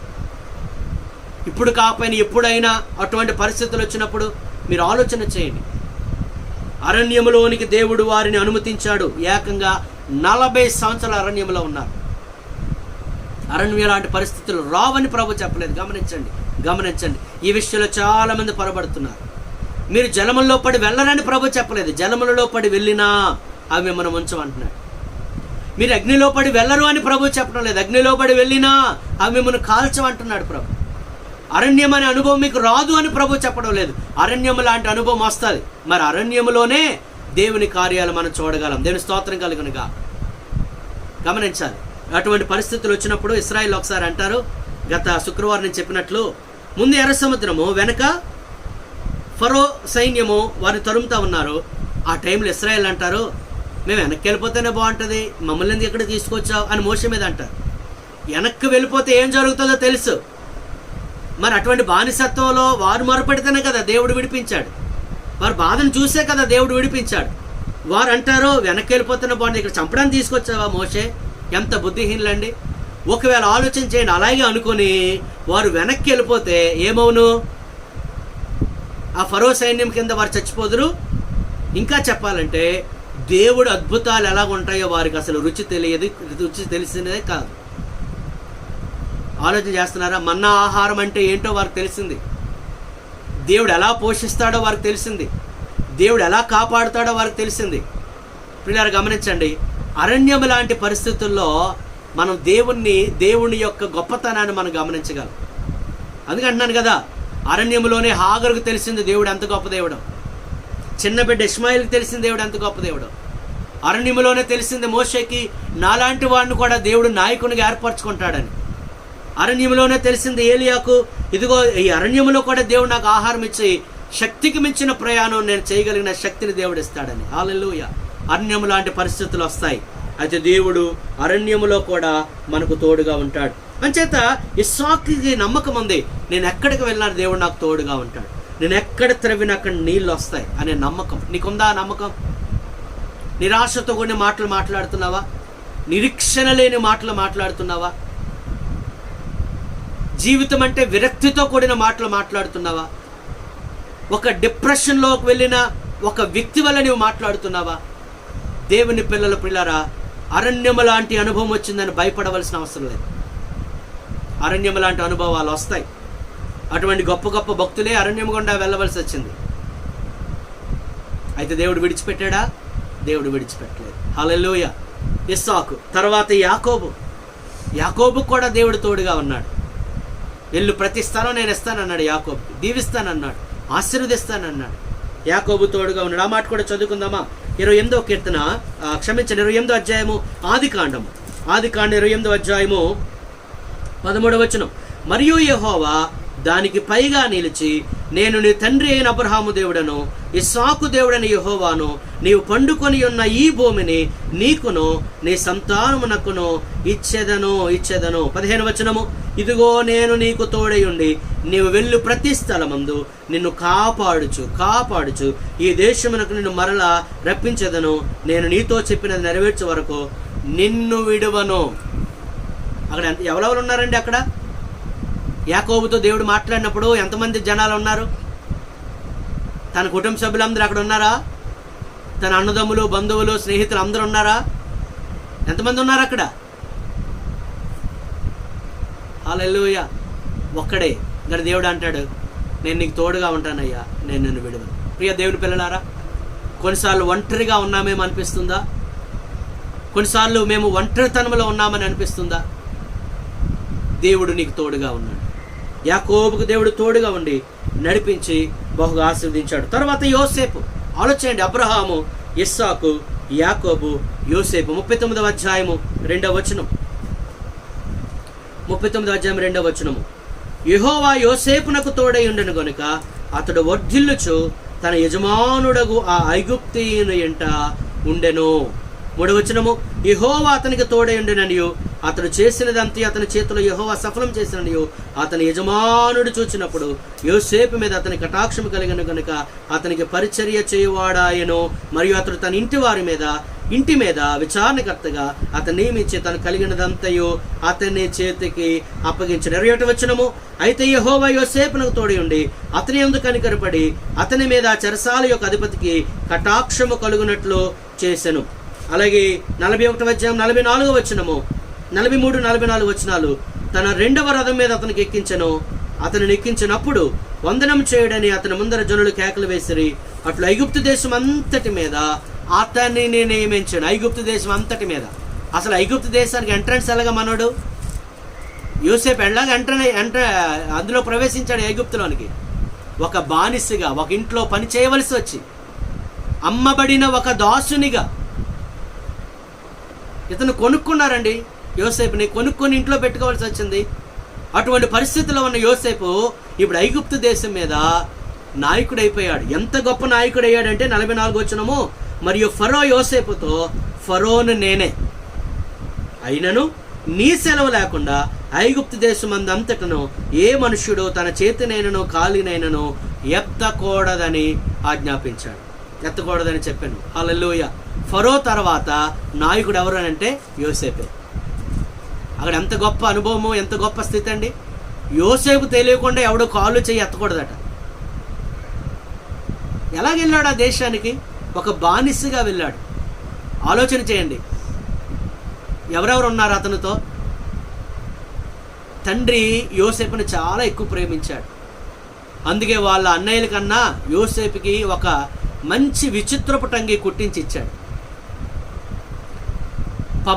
[SPEAKER 1] ఇప్పుడు కాకపోయినా ఎప్పుడైనా అటువంటి పరిస్థితులు వచ్చినప్పుడు మీరు ఆలోచన చేయండి. అరణ్యములోనికి దేవుడు వారిని అనుమతించాడు. ఏకంగా 40 సంవత్సరాల అరణ్యంలో ఉన్నారు. అరణ్యం లాంటి పరిస్థితులు రావని ప్రభు చెప్పలేదు. గమనించండి. ఈ విషయంలో చాలామంది పొరబడుతున్నారు. మీరు జలములలో పడి వెళ్ళరని ప్రభు చెప్పలేదు. జలములలో పడి వెళ్ళినా అవి మిమ్మల్ని ఉంచమంటున్నాడు. మీరు అగ్నిలో పడి వెళ్ళరు అని ప్రభు చెప్పడం లేదు. అగ్నిలో పడి వెళ్ళినా అవి మిమ్మల్ని కాల్చమంటున్నాడు ప్రభు. అరణ్యం అనే అనుభవం మీకు రాదు అని ప్రభు చెప్పడం లేదు. అరణ్యం లాంటి అనుభవం వస్తుంది. మరి అరణ్యములోనే దేవుని కార్యాలు మనం చూడగలం. దేవుని స్తోత్రం కలుగునుగా. గమనించాలి. అటువంటి పరిస్థితులు వచ్చినప్పుడు ఇశ్రాయేలు ఒకసారి అంటారు, గత శుక్రవారం నేను చెప్పినట్లు, ముందు ఎర్ర సముద్రము, వెనక ఫరో సైన్యము వారిని తరుముతా ఉన్నారు. ఆ టైంలో ఇశ్రాయేలు అంటారు, మేము వెనక్కి వెళ్ళిపోతేనే బాగుంటుంది, మమ్మల్ని ఎందుకు ఎక్కడ తీసుకొచ్చావు అని మోషే మీద అంటారు. వెనక్కి వెళ్ళిపోతే ఏం జరుగుతుందో తెలుసు. మరి అటువంటి బానిసత్వంలో వారు మొరపెడితేనే కదా దేవుడు విడిపించాడు. వారి బాధను చూసే కదా దేవుడు విడిపించాడు. వారు అంటారు, వెనక్కి వెళ్ళిపోతున్న బాగుంటుంది, ఇక్కడ చంపడానికి తీసుకొచ్చావా మోషే? ఎంత బుద్ధిహీనులండి. ఒకవేళ ఆలోచన చేయండి, అలాగే అనుకొని వారు వెనక్కి వెళ్ళిపోతే ఏమవును? ఆ ఫరో సైన్యం కింద వారు చచ్చిపోదురు. ఇంకా చెప్పాలంటే దేవుడు అద్భుతాలు ఎలాగ ఉంటాయో వారికి అసలు రుచి తెలిసినదే కాదు. ఆలోచన చేస్తున్నారా? మన్నా ఆహారం అంటే ఏంటో వారికి తెలిసింది. దేవుడు ఎలా పోషిస్తాడో వారికి తెలిసింది. దేవుడు ఎలా కాపాడుతాడో వారికి తెలిసింది. పిల్లలు గమనించండి, అరణ్యం లాంటి పరిస్థితుల్లో మనం దేవుని యొక్క గొప్పతనాన్ని మనం గమనించగలం. అందుకంటున్నాను కదా, అరణ్యంలోనే హాగరుకు తెలిసింది దేవుడు ఎంత గొప్ప దేవుడు. చిన్న బిడ్డ ఇష్మాయిల్కి తెలిసింది దేవుడు ఎంత గొప్ప దేవుడు. అరణ్యంలోనే తెలిసింది మోషేకి, నాలాంటి వాడిని కూడా దేవుడు నాయకునిగా ఏర్పరచుకుంటాడని. అరణ్యంలోనే తెలిసింది ఏలియాకు, ఇదిగో ఈ అరణ్యంలో కూడా దేవుడు నాకు ఆహారం ఇచ్చి శక్తికి మించిన ప్రయాణం నేను చేయగలిగిన శక్తిని దేవుడు ఇస్తాడని. హల్లెలూయా. అరణ్యం లాంటి పరిస్థితులు వస్తాయి. అయితే దేవుడు అరణ్యములో కూడా మనకు తోడుగా ఉంటాడు. అంచేత ఇస్సాకుకి నమ్మకం ఉంది, నేను ఎక్కడికి వెళ్ళినా దేవుడు నాకు తోడుగా ఉంటాడు, నేను ఎక్కడ త్రవ్వినా అక్కడ నీళ్ళు వస్తాయి అనే నమ్మకం. నీకుందా ఆ నమ్మకం? నిరాశతో కూడిన మాటలు మాట్లాడుతున్నావా? నిరీక్షణ లేని మాటలు మాట్లాడుతున్నావా? జీవితం అంటే విరక్తితో కూడిన మాటలు మాట్లాడుతున్నావా? ఒక డిప్రెషన్లోకి వెళ్ళిన ఒక వ్యక్తి వల్ల నువ్వు మాట్లాడుతున్నావా? దేవుని పిల్లలారా, అరణ్యము లాంటి అనుభవం వచ్చిందని భయపడవలసిన అవసరం లేదు. అరణ్యం లాంటి అనుభవాలు వస్తాయి. అటువంటి గొప్ప గొప్ప భక్తులే అరణ్యం గుండా వెళ్ళవలసి వచ్చింది. అయితే దేవుడు విడిచిపెట్టాడా? దేవుడు విడిచిపెట్టలేదు. హల్లెలూయా. ఇస్సాకు తర్వాత యాకోబు కూడా దేవుడు తోడుగా ఉన్నాడు. వెళ్ళు, ప్రతి స్థలం నేను ఇస్తానన్నాడు. యాకోబుకి దీవిస్తానన్నాడు, ఆశీర్వదిస్తానన్నాడు. యాకోబు తోడుగా ఉన్నాడు. ఆ మాట కూడా చదువుకుందామా? 28వ కీర్తన, 28వ అధ్యాయము, ఆదికాండం 28వ అధ్యాయము 13వ వచనం. మరియు యెహోవా దానికి పైగా నిలిచి, నేను నీ తండ్రి అయిన అబ్రహాము దేవుడను, ఇస్సాకు దేవుడని యెహోవాను, నీవు పండుకొని ఉన్న ఈ భూమిని నీకును నీ సంతానమునకును ఇచ్చెదను. 15వ వచనము. ఇదిగో నేను నీకు తోడయుండి నీవు వెళ్ళు ప్రతి స్థలమందు నిన్ను కాపాడుచు ఈ దేశమునకు నిన్ను మరలా రప్పించెదను. నేను నీతో చెప్పినది నెరవేర్చే వరకు నిన్ను విడువను. అక్కడ ఎవరెవరు ఉన్నారండి? అక్కడ యాకోబుతో దేవుడు మాట్లాడినప్పుడు ఎంతమంది జనాలు ఉన్నారు? తన కుటుంబ సభ్యులందరూ అక్కడ ఉన్నారా? తన అన్నదమ్ములు, బంధువులు, స్నేహితులు అందరూ ఉన్నారా? ఎంతమంది ఉన్నారు అక్కడ? హల్లెలూయా. ఒక్కడే. కానీ దేవుడు అంటాడు, నేను నీకు తోడుగా ఉంటానయ్యా, నేను నిన్ను విడువను. ప్రియ దేవుని పిల్లలారా, కొన్నిసార్లు ఒంటరిగా ఉన్నామేమో అనిపిస్తుందా? కొన్నిసార్లు మేము ఒంటరితనంలో ఉన్నామని అనిపిస్తుందా? దేవుడు నీకు తోడుగా ఉన్నాడు. యాకోబుకు దేవుడు తోడుగా ఉండి నడిపించి బహుగా ఆశీర్వదించాడు. తర్వాత యోసేపు. ఆలోచించండి, అబ్రహాము, ఇస్సాకు, యాకోబు, యోసేపు. 39వ అధ్యాయము 2వ వచనం. 39వ అధ్యాయం 2వ వచనము. యెహోవా యోసేపునకు తోడై ఉండెను గనుక అతడు వర్ధిల్లుచు తన యజమానుడగు ఆ ఐగుప్తీయుని ఎంట ఉండెను. 3వ వచనము. యెహోవా అతనికి తోడై ఉండెననియు అతడు చేసినదంతా అతని చేతిలో యెహోవా సఫలం చేసిననియు అతని యజమానుడు చూచినప్పుడు యోసేపు మీద అతని కటాక్షము కలిగిన కనుక అతనికి పరిచర్య చేయువాడాయను. మరియు అతడు తన ఇంటి మీద విచారణకర్తగా అతన్ని నియమించి తను కలిగినదంతయు అతని చేతికి అప్పగించిన. 21వ వచనము, అయితే యెహోవా యోసేపునకు తోడి ఉండి అతని యందు కనికరపడి అతని మీద చెరసాల యొక్క అధిపతికి కటాక్షము కలుగునట్లు చేసెను. అలాగే 41వ అధ్యాయం 44వ వచనము, 43, 44 వచనాలు, తన 2వ రథం మీద అతనికి ఎక్కించెను. అతను ఎక్కించినప్పుడు వందనం చేయడని అతని ముందర జనులు కేకలు వేసిరి. అట్లు ఐగుప్తు దేశం అంతటి మీద అతన్ని నియమించాను. ఐగుప్తు దేశం అంతటి మీద. అసలు ఐగుప్తు దేశానికి ఎంట్రన్స్ ఎలాగా మనోడు యోసేపు ఎలాగా అందులో ప్రవేశించాడు ఐగుప్తులోనికి? ఒక బానిసగా, ఒక ఇంట్లో పని చేయవలసి వచ్చి, అమ్మబడిన ఒక దాసునిగా ఇతను కొనుక్కున్నారండి. యోసేపుని కొనుక్కొని ఇంట్లో పెట్టుకోవాల్సి వచ్చింది. అటువంటి పరిస్థితిలో ఉన్న యోసేపు ఇప్పుడు ఐగుప్తు దేశం మీద నాయకుడైపోయాడు. ఎంత గొప్ప నాయకుడు అయ్యాడంటే 44 వచనము, మరియు ఫరో యోసేపుతో, ఫరోను నేనే అయినను నీ సెలవు లేకుండా ఐగుప్తు దేశం అంతటను ఏ మనుష్యుడు తన చేతినైనను కాలినైనను ఎత్తకూడదని ఆజ్ఞాపించాడు. ఎత్తకూడదని చెప్పాను. హల్లెలూయా. ఫరో తర్వాత నాయకుడు ఎవరు అంటే యోసేపే. అక్కడ ఎంత గొప్ప అనుభవమో, ఎంత గొప్ప స్థితి అండి. యోసేపు తెలియకుండా ఎవడో కాళ్ళు చేయి ఎత్తకూడదట. ఎలాగెళ్ళాడు ఆ దేశానికి? ఒక బానిసగా వెళ్ళాడు. ఆలోచన చేయండి, ఎవరెవరు ఉన్నారు అతనితో? తండ్రి యోసేపుని చాలా ఎక్కువ ప్రేమించాడు. అందుకే వాళ్ళ అన్నయ్యల కన్నా యోసేపుకి ఒక మంచి విచిత్రపు టంగి కుట్టించి ఇచ్చాడు.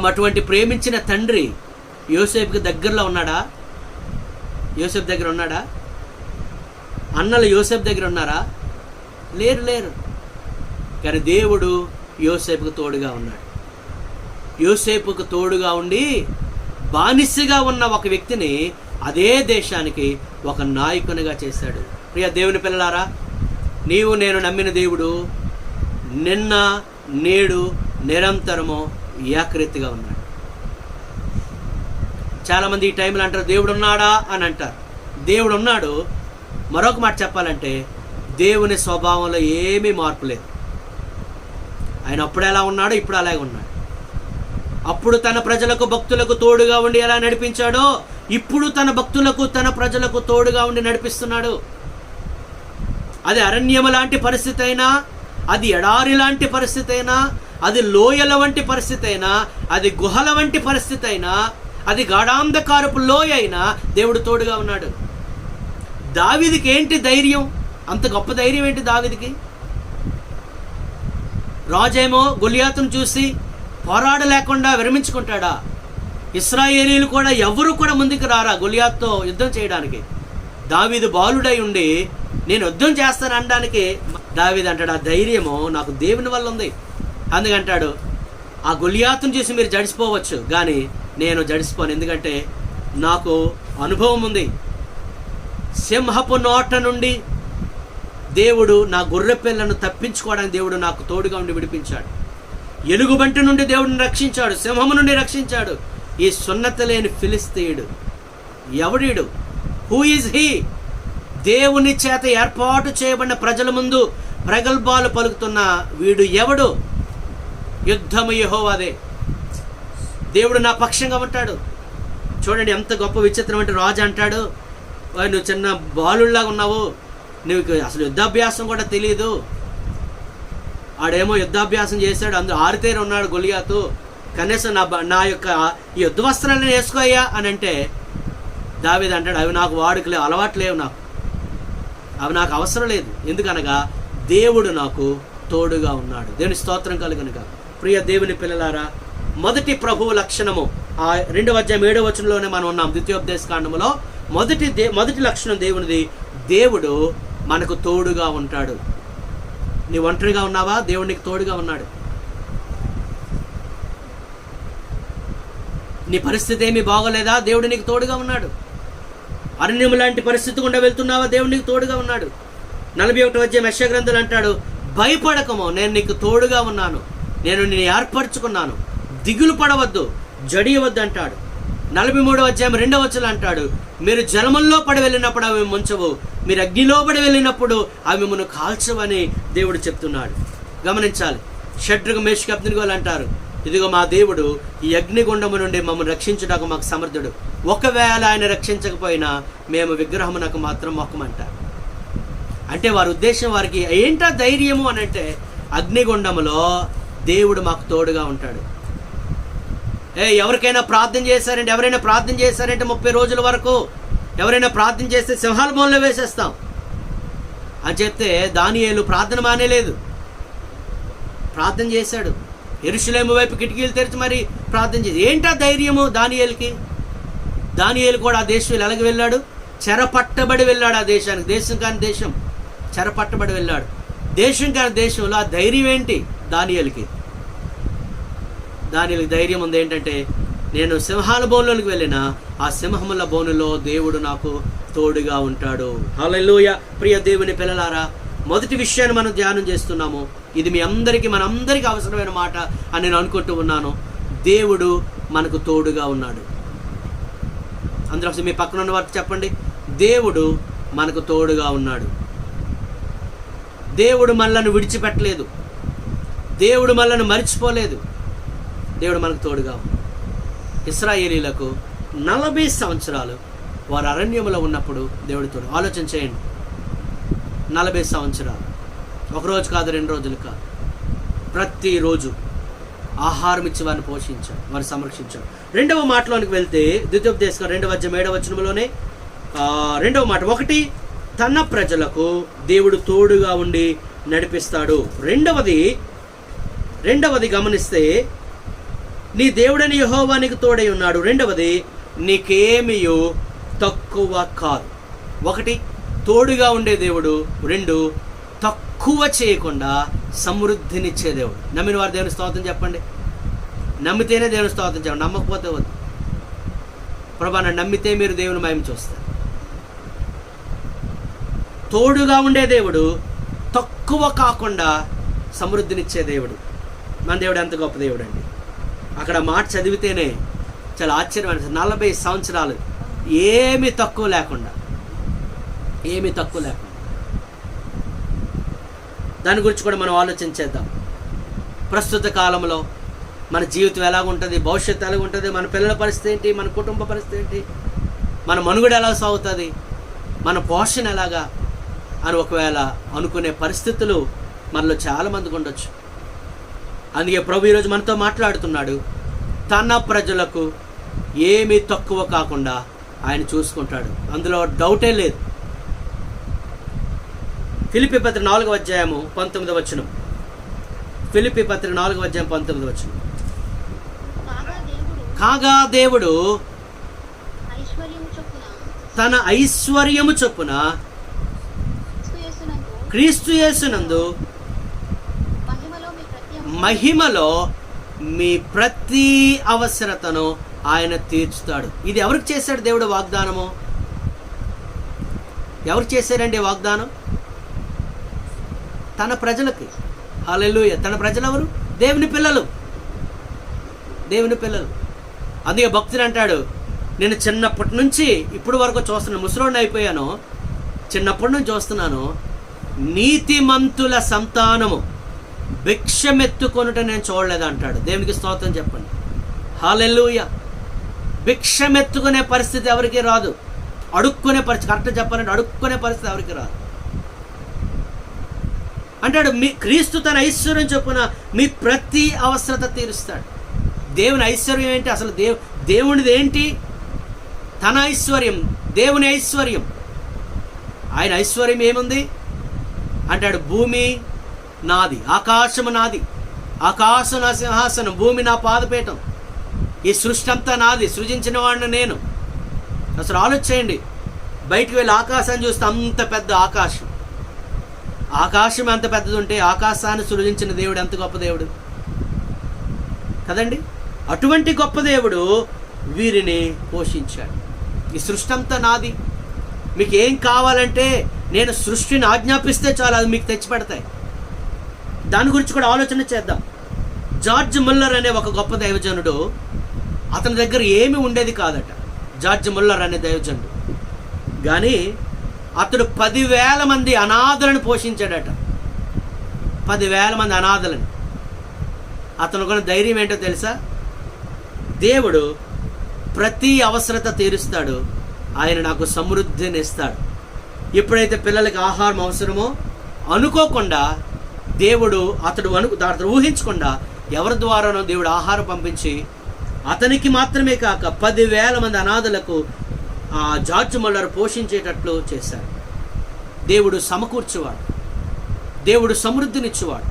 [SPEAKER 1] అటువంటి ప్రేమించిన తండ్రి యోసేపుకి దగ్గరలో ఉన్నాడా? యోసేపు దగ్గర ఉన్నాడా? అన్నలు యోసేపు దగ్గర ఉన్నారా? లేరు. కానీ దేవుడు యోసేపుకు తోడుగా ఉన్నాడు. యోసేపుకు తోడుగా ఉండి బానిసగా ఉన్న ఒక వ్యక్తిని అదే దేశానికి ఒక నాయకునిగా చేశాడు. ప్రియ దేవుని పిల్లలారా, నీవు నేను నమ్మిన దేవుడు నిన్న నేడు నిరంతరము ఏకరీతిగా ఉన్నాడు. చాలామంది ఈ టైంలో అంటారు దేవుడు ఉన్నాడా అని అంటారు. దేవుడు ఉన్నాడు. మరొక మాట చెప్పాలంటే దేవుని స్వభావంలో ఏమీ మార్పు లేదు. ఆయన అప్పుడు ఎలా ఉన్నాడో ఇప్పుడు అలాగే ఉన్నాడు. అప్పుడు తన ప్రజలకు భక్తులకు తోడుగా ఉండి ఎలా నడిపించాడో ఇప్పుడు తన భక్తులకు తన ప్రజలకు తోడుగా ఉండి నడిపిస్తున్నాడు. అది అరణ్యము లాంటి పరిస్థితి అయినా, అది ఎడారి లాంటి పరిస్థితి అయినా, అది లోయల వంటి పరిస్థితి అయినా, అది గుహల వంటి పరిస్థితి అయినా, అది గాఢాంధకారపు లోయ అయినా దేవుడు తోడుగా ఉన్నాడు. దావీదుకి ఏంటి ధైర్యం? అంత గొప్ప ధైర్యం ఏంటి దావీదుకి? రాజేమో గొలియాతును చూసి పోరాడలేకుండా విరమించుకుంటాడా? ఇశ్రాయేలీలు కూడా ఎవరు కూడా ముందుకు రారా గొలియాతుతో యుద్ధం చేయడానికి? దావీదు బాలుడై ఉండి నేను యుద్ధం చేస్తాను అనడానికి దావీదు అంటాడు, ఆ ధైర్యము నాకు దేవుని వల్ల ఉంది. అందుకంటాడు, ఆ గొలియాతును చూసి మీరు జడిసిపోవచ్చు కానీ నేను జడిసిపోను, ఎందుకంటే నాకు అనుభవం ఉంది. సింహపు నోట నుండి దేవుడు నా గొర్రె పిల్లను తప్పించుకోవడానికి దేవుడు నాకు తోడుగా ఉండి విడిపించాడు. ఎలుగుబంటి నుండి దేవుడిని రక్షించాడు, సింహము నుండి రక్షించాడు. ఈ సున్నత లేని ఫిలిస్తీయుడు ఎవడీడు? Who is he? దేవుని చేత ఏర్పాటు చేయబడిన ప్రజల ముందు ప్రగల్భాలు పలుకుతున్న వీడు ఎవడు? యుద్ధము యెహోవాదే. దేవుడు నా పక్షంగా ఉంటాడు. చూడండి ఎంత గొప్ప విచిత్రం అంటే, రాజు అంటాడు, నువ్వు చిన్న బాలుల్లాగా ఉన్నావు, నువ్వు అసలు యుద్ధాభ్యాసం కూడా తెలియదు. ఆడేమో యుద్ధాభ్యాసం చేశాడు, అందులో ఆరితేరు ఉన్నాడు గొలియాతు, కనీసం నా యొక్క ఈ యుద్ధ వస్త్రాలను వేసుకోయ్యా అని అంటే దావీదు అంటాడు, అవి నాకు వాడుకలే, అలవాటు లేవు, అవి నాకు అవసరం లేదు, ఎందుకనగా దేవుడు నాకు తోడుగా ఉన్నాడు. దేవుని స్తోత్రం కలుగునుగా. ప్రియ దేవుని పిల్లలారా, మొదటి ప్రభువు లక్షణము ఆ 2వ అధ్యాయం 7వ వచనంలోనే మనం ఉన్నాం. ద్వితీయోపదేశ కాండములో మొదటి లక్షణం దేవునిది. దేవుడు మనకు తోడుగా ఉంటాడు. నీ ఒంటరిగా ఉన్నావా? దేవుడు నీకు తోడుగా ఉన్నాడు. నీ పరిస్థితి ఏమీ బాగోలేదా? దేవుడు నీకు తోడుగా ఉన్నాడు. అరణ్యం లాంటి పరిస్థితి గుండా వెళ్తున్నావా? దేవుడు నీకు తోడుగా ఉన్నాడు. 41వ అధ్యాయం యెషయా గ్రంథంలో అంటాడు, భయపడకము, నేను నీకు తోడుగా ఉన్నాను, నేను నిన్ను ఏర్పరచుకున్నాను, దిగులు పడవద్దు, జడియవద్దు అంటాడు. 43వ అధ్యాయం 2వ వచనం అంటాడు, మీరు జలముల్లో పడి వెళ్ళినప్పుడు అవి ముంచవు, మీరు అగ్నిలో పడి వెళ్ళినప్పుడు అవి మిమ్మల్ని కాల్చవని దేవుడు చెప్తున్నాడు. గమనించాలి. షడ్రకు మేషకు అబ్దెనగోలు అంటారు, ఇదిగో మా దేవుడు ఈ అగ్నిగుండము నుండి మమ్మల్ని రక్షించుటకు మాకు సమర్థుడు, ఒకవేళ ఆయన రక్షించకపోయినా మేము విగ్రహమునకు మాత్రం మొక్కమంటారు. అంటే వారి ఉద్దేశం, వారికి ఏంటా ధైర్యము అని అంటే, అగ్నిగుండములో దేవుడు మాకు తోడుగా ఉంటాడు. ఎవరికైనా ప్రార్థన చేశారంటే, ఎవరైనా ప్రార్థన చేశారంటే 30 రోజుల వరకు ఎవరైనా ప్రార్థన చేస్తే సింహాల బోన్లో వేసేస్తాం అని చెప్తే, దానియేలు ప్రార్థన మానేలేదు, ప్రార్థన చేశాడు. యెరూషలేము వైపు కిటికీలు తెరిచి మరి ప్రార్థన చేసి, ఏంటా ధైర్యము దానియేలుకి? దానియేలు కూడా ఆ దేశం ఎలాగ వెళ్ళాడు? చెరపట్టబడి వెళ్ళాడు ఆ దేశానికి. దేశం కాని దేశం, చెరపట్టబడి వెళ్ళాడు. దేశం కాని దేశంలో ఆ ధైర్యం ఏంటి దానియేలుకి? దానియేలుకి ధైర్యం ఉంది ఏంటంటే, నేను సింహాల బోనులోకి వెళ్ళిన ఆ సింహముల బోనులో దేవుడు నాకు తోడుగా ఉంటాడు. హల్లెలూయా. ప్రియ దేవుని పిల్లలారా, మొదటి విషయాన్ని మనం ధ్యానం చేస్తున్నాము. ఇది మీ అందరికీ, మనందరికీ అవసరమైన మాట అని నేను అనుకుంటూ ఉన్నాను. దేవుడు మనకు తోడుగా ఉన్నాడు. అందరూ ఒకసారి మీ పక్కన ఉన్న వారికి చెప్పండి, దేవుడు మనకు తోడుగా ఉన్నాడు. దేవుడు మనల్ని విడిచిపెట్టలేదు, దేవుడు మనల్ని మరిచిపోలేదు, దేవుడు మనకు తోడుగా ఉన్నాడు. ఇశ్రాయేలీలకు 40 సంవత్సరాలు వారు అరణ్యంలో ఉన్నప్పుడు దేవుడు తోడు. ఆలోచన చేయండి, 40 సంవత్సరాలు, ఒకరోజు కాదు, 2 రోజులు కాదు, ప్రతిరోజు ఆహారం ఇచ్చి వారిని పోషించాడు, వారిని సంరక్షించాడు. 2వ మాటలోనికి వెళ్తే, ద్వితీయోపదేశకాండం 2వ అధ్యాయం 7వ వచనంలోనే 2వ మాట, 1 తన ప్రజలకు దేవుడు తోడుగా ఉండి నడిపిస్తాడు. రెండవది గమనిస్తే, నీ దేవుడని యెహోవా నీకు తోడై ఉన్నాడు. 2వది, నీకేమియో తక్కువ కాదు. 1 తోడుగా ఉండే దేవుడు, 2 తక్కువ చేయకుండా సమృద్ధినిచ్చే దేవుడు. నమ్మిన వారు దేవుని స్తోత్రం చెప్పండి. నమ్మితేనే దేవుని స్తోత్రం చెప్పండి, నమ్మకపోతే వద్దు. ప్రభా నన్ను నమ్మితే మీరు దేవుని మహిమ చూస్తారు. తోడుగా ఉండే దేవుడు, తక్కువ కాకుండా సమృద్ధినిచ్చే దేవుడు. మన దేవుడు ఎంత గొప్ప దేవుడు అండి. అక్కడ మాట చదివితేనే చాలా ఆశ్చర్యమైన, 40 సంవత్సరాలు ఏమీ తక్కువ లేకుండా, దాని గురించి కూడా మనం ఆలోచన చేద్దాం. ప్రస్తుత కాలంలో మన జీవితం ఎలాగుంటుంది, భవిష్యత్తు ఎలాగుంటుంది, మన పిల్లల పరిస్థితి ఏంటి, మన కుటుంబ పరిస్థితి ఏంటి, మన మనుగడ ఎలా సాగుతుంది, మన పోషణ ఎలాగా అని ఒకవేళ అనుకునే పరిస్థితులు మనలో చాలామందికి ఉండొచ్చు. అందుకే ప్రభు ఈరోజు మనతో మాట్లాడుతున్నాడు. తన ప్రజలకు ఏమీ తక్కువ కాకుండా ఆయన చూసుకుంటాడు, అందులో డౌటే లేదు. ఫిలిప్పీ పత్రిక 4వ అధ్యాయము 19వ వచనం. ఫిలిప్పీ పత్రిక 4వ అధ్యాయం 19వ వచనం. కాగా దేవుడు తన ఐశ్వర్యము చొప్పున క్రీస్తు యేసునందు మహిమలో మీ ప్రతి అవసరతను ఆయన తీర్చుతాడు. ఇది ఎవరికి చేశాడు దేవుడు వాగ్దానము? ఎవరికి చేశారండి వాగ్దానం? తన ప్రజలకి. హల్లెలూయా. తన ప్రజలు ఎవరు? దేవుని పిల్లలు. అందుకే భక్తుడు అంటాడు, నేను చిన్నప్పటి నుంచి ఇప్పుడు వరకు చూస్తున్నాను, ముసలోడిని అయిపోయాను, చిన్నప్పటి నుంచి చూస్తున్నాను, నీతిమంతుల సంతానము భిక్షమెత్తుకొనుట నేను చూడలేదు అంటాడు. దేవునికి స్తోత్రం చెప్పండి. హల్లెలూయా. భిక్షమెత్తుకునే పరిస్థితి ఎవరికి రాదు, అడుక్కునే పరిస్థితి, కరెక్ట్ చెప్పాలంటే అడుక్కునే పరిస్థితి ఎవరికి రాదు అంటాడు. మీ క్రీస్తు తన ఐశ్వర్యం చొప్పున మీ ప్రతి అవసరత తీరుస్తాడు. దేవుని ఐశ్వర్యం ఏంటి అసలు? దేవునిది ఏంటి? తన ఐశ్వర్యం, దేవుని ఐశ్వర్యం. ఆయన ఐశ్వర్యం ఏముంది అంటాడు, భూమి నాది, ఆకాశము నాది, ఆకాశం నా సింహాసనం, భూమి నా పాదపీఠం, ఈ సృష్టి అంతా నాది, సృజించిన వాడిని నేను. అసలు ఆలోచించండి, బయటికి వెళ్ళి ఆకాశాన్ని చూస్తే అంత పెద్ద ఆకాశం, ఆకాశం ఎంత పెద్దది ఉంటే ఆకాశాన్ని సృజించిన దేవుడు ఎంత గొప్ప దేవుడు కదండి. అటువంటి గొప్ప దేవుడు వీరిని పోషించాడు. ఈ సృష్టి అంతా నాది, మీకు ఏం కావాలంటే నేను సృష్టిని ఆజ్ఞాపిస్తే చాలు, అది మీకు తెచ్చిపెడతాయి. దాని గురించి కూడా ఆలోచన చేద్దాం. జార్జ్ ముల్లర్ అనే ఒక గొప్ప దైవజనుడు అతని దగ్గర ఏమి ఉండేది కాదట, జార్జ్ ముల్లర్ అనే దైవజనుడు. కానీ అతడు 10,000 మంది అనాథలను పోషించాడట. 10,000 మంది అనాథలను. అతను కూడా ధైర్యం ఏంటో తెలుసా? దేవుడు ప్రతి అవసరత తీరుస్తాడు, ఆయన నాకు సమృద్ధిని ఇస్తాడు. ఎప్పుడైతే పిల్లలకి ఆహారం అవసరమో అనుకోకుండా దేవుడు అతడు ఊహించకుండా ఎవరి ద్వారానో దేవుడు ఆహారం పంపించి అతనికి మాత్రమే కాక 10,000 మంది అనాథలకు ఆ జార్జ్ ముల్లర్ పోషించేటట్లు చేశాడు. దేవుడు సమకూర్చువాడు, దేవుడు సమృద్ధినిచ్చేవాడు.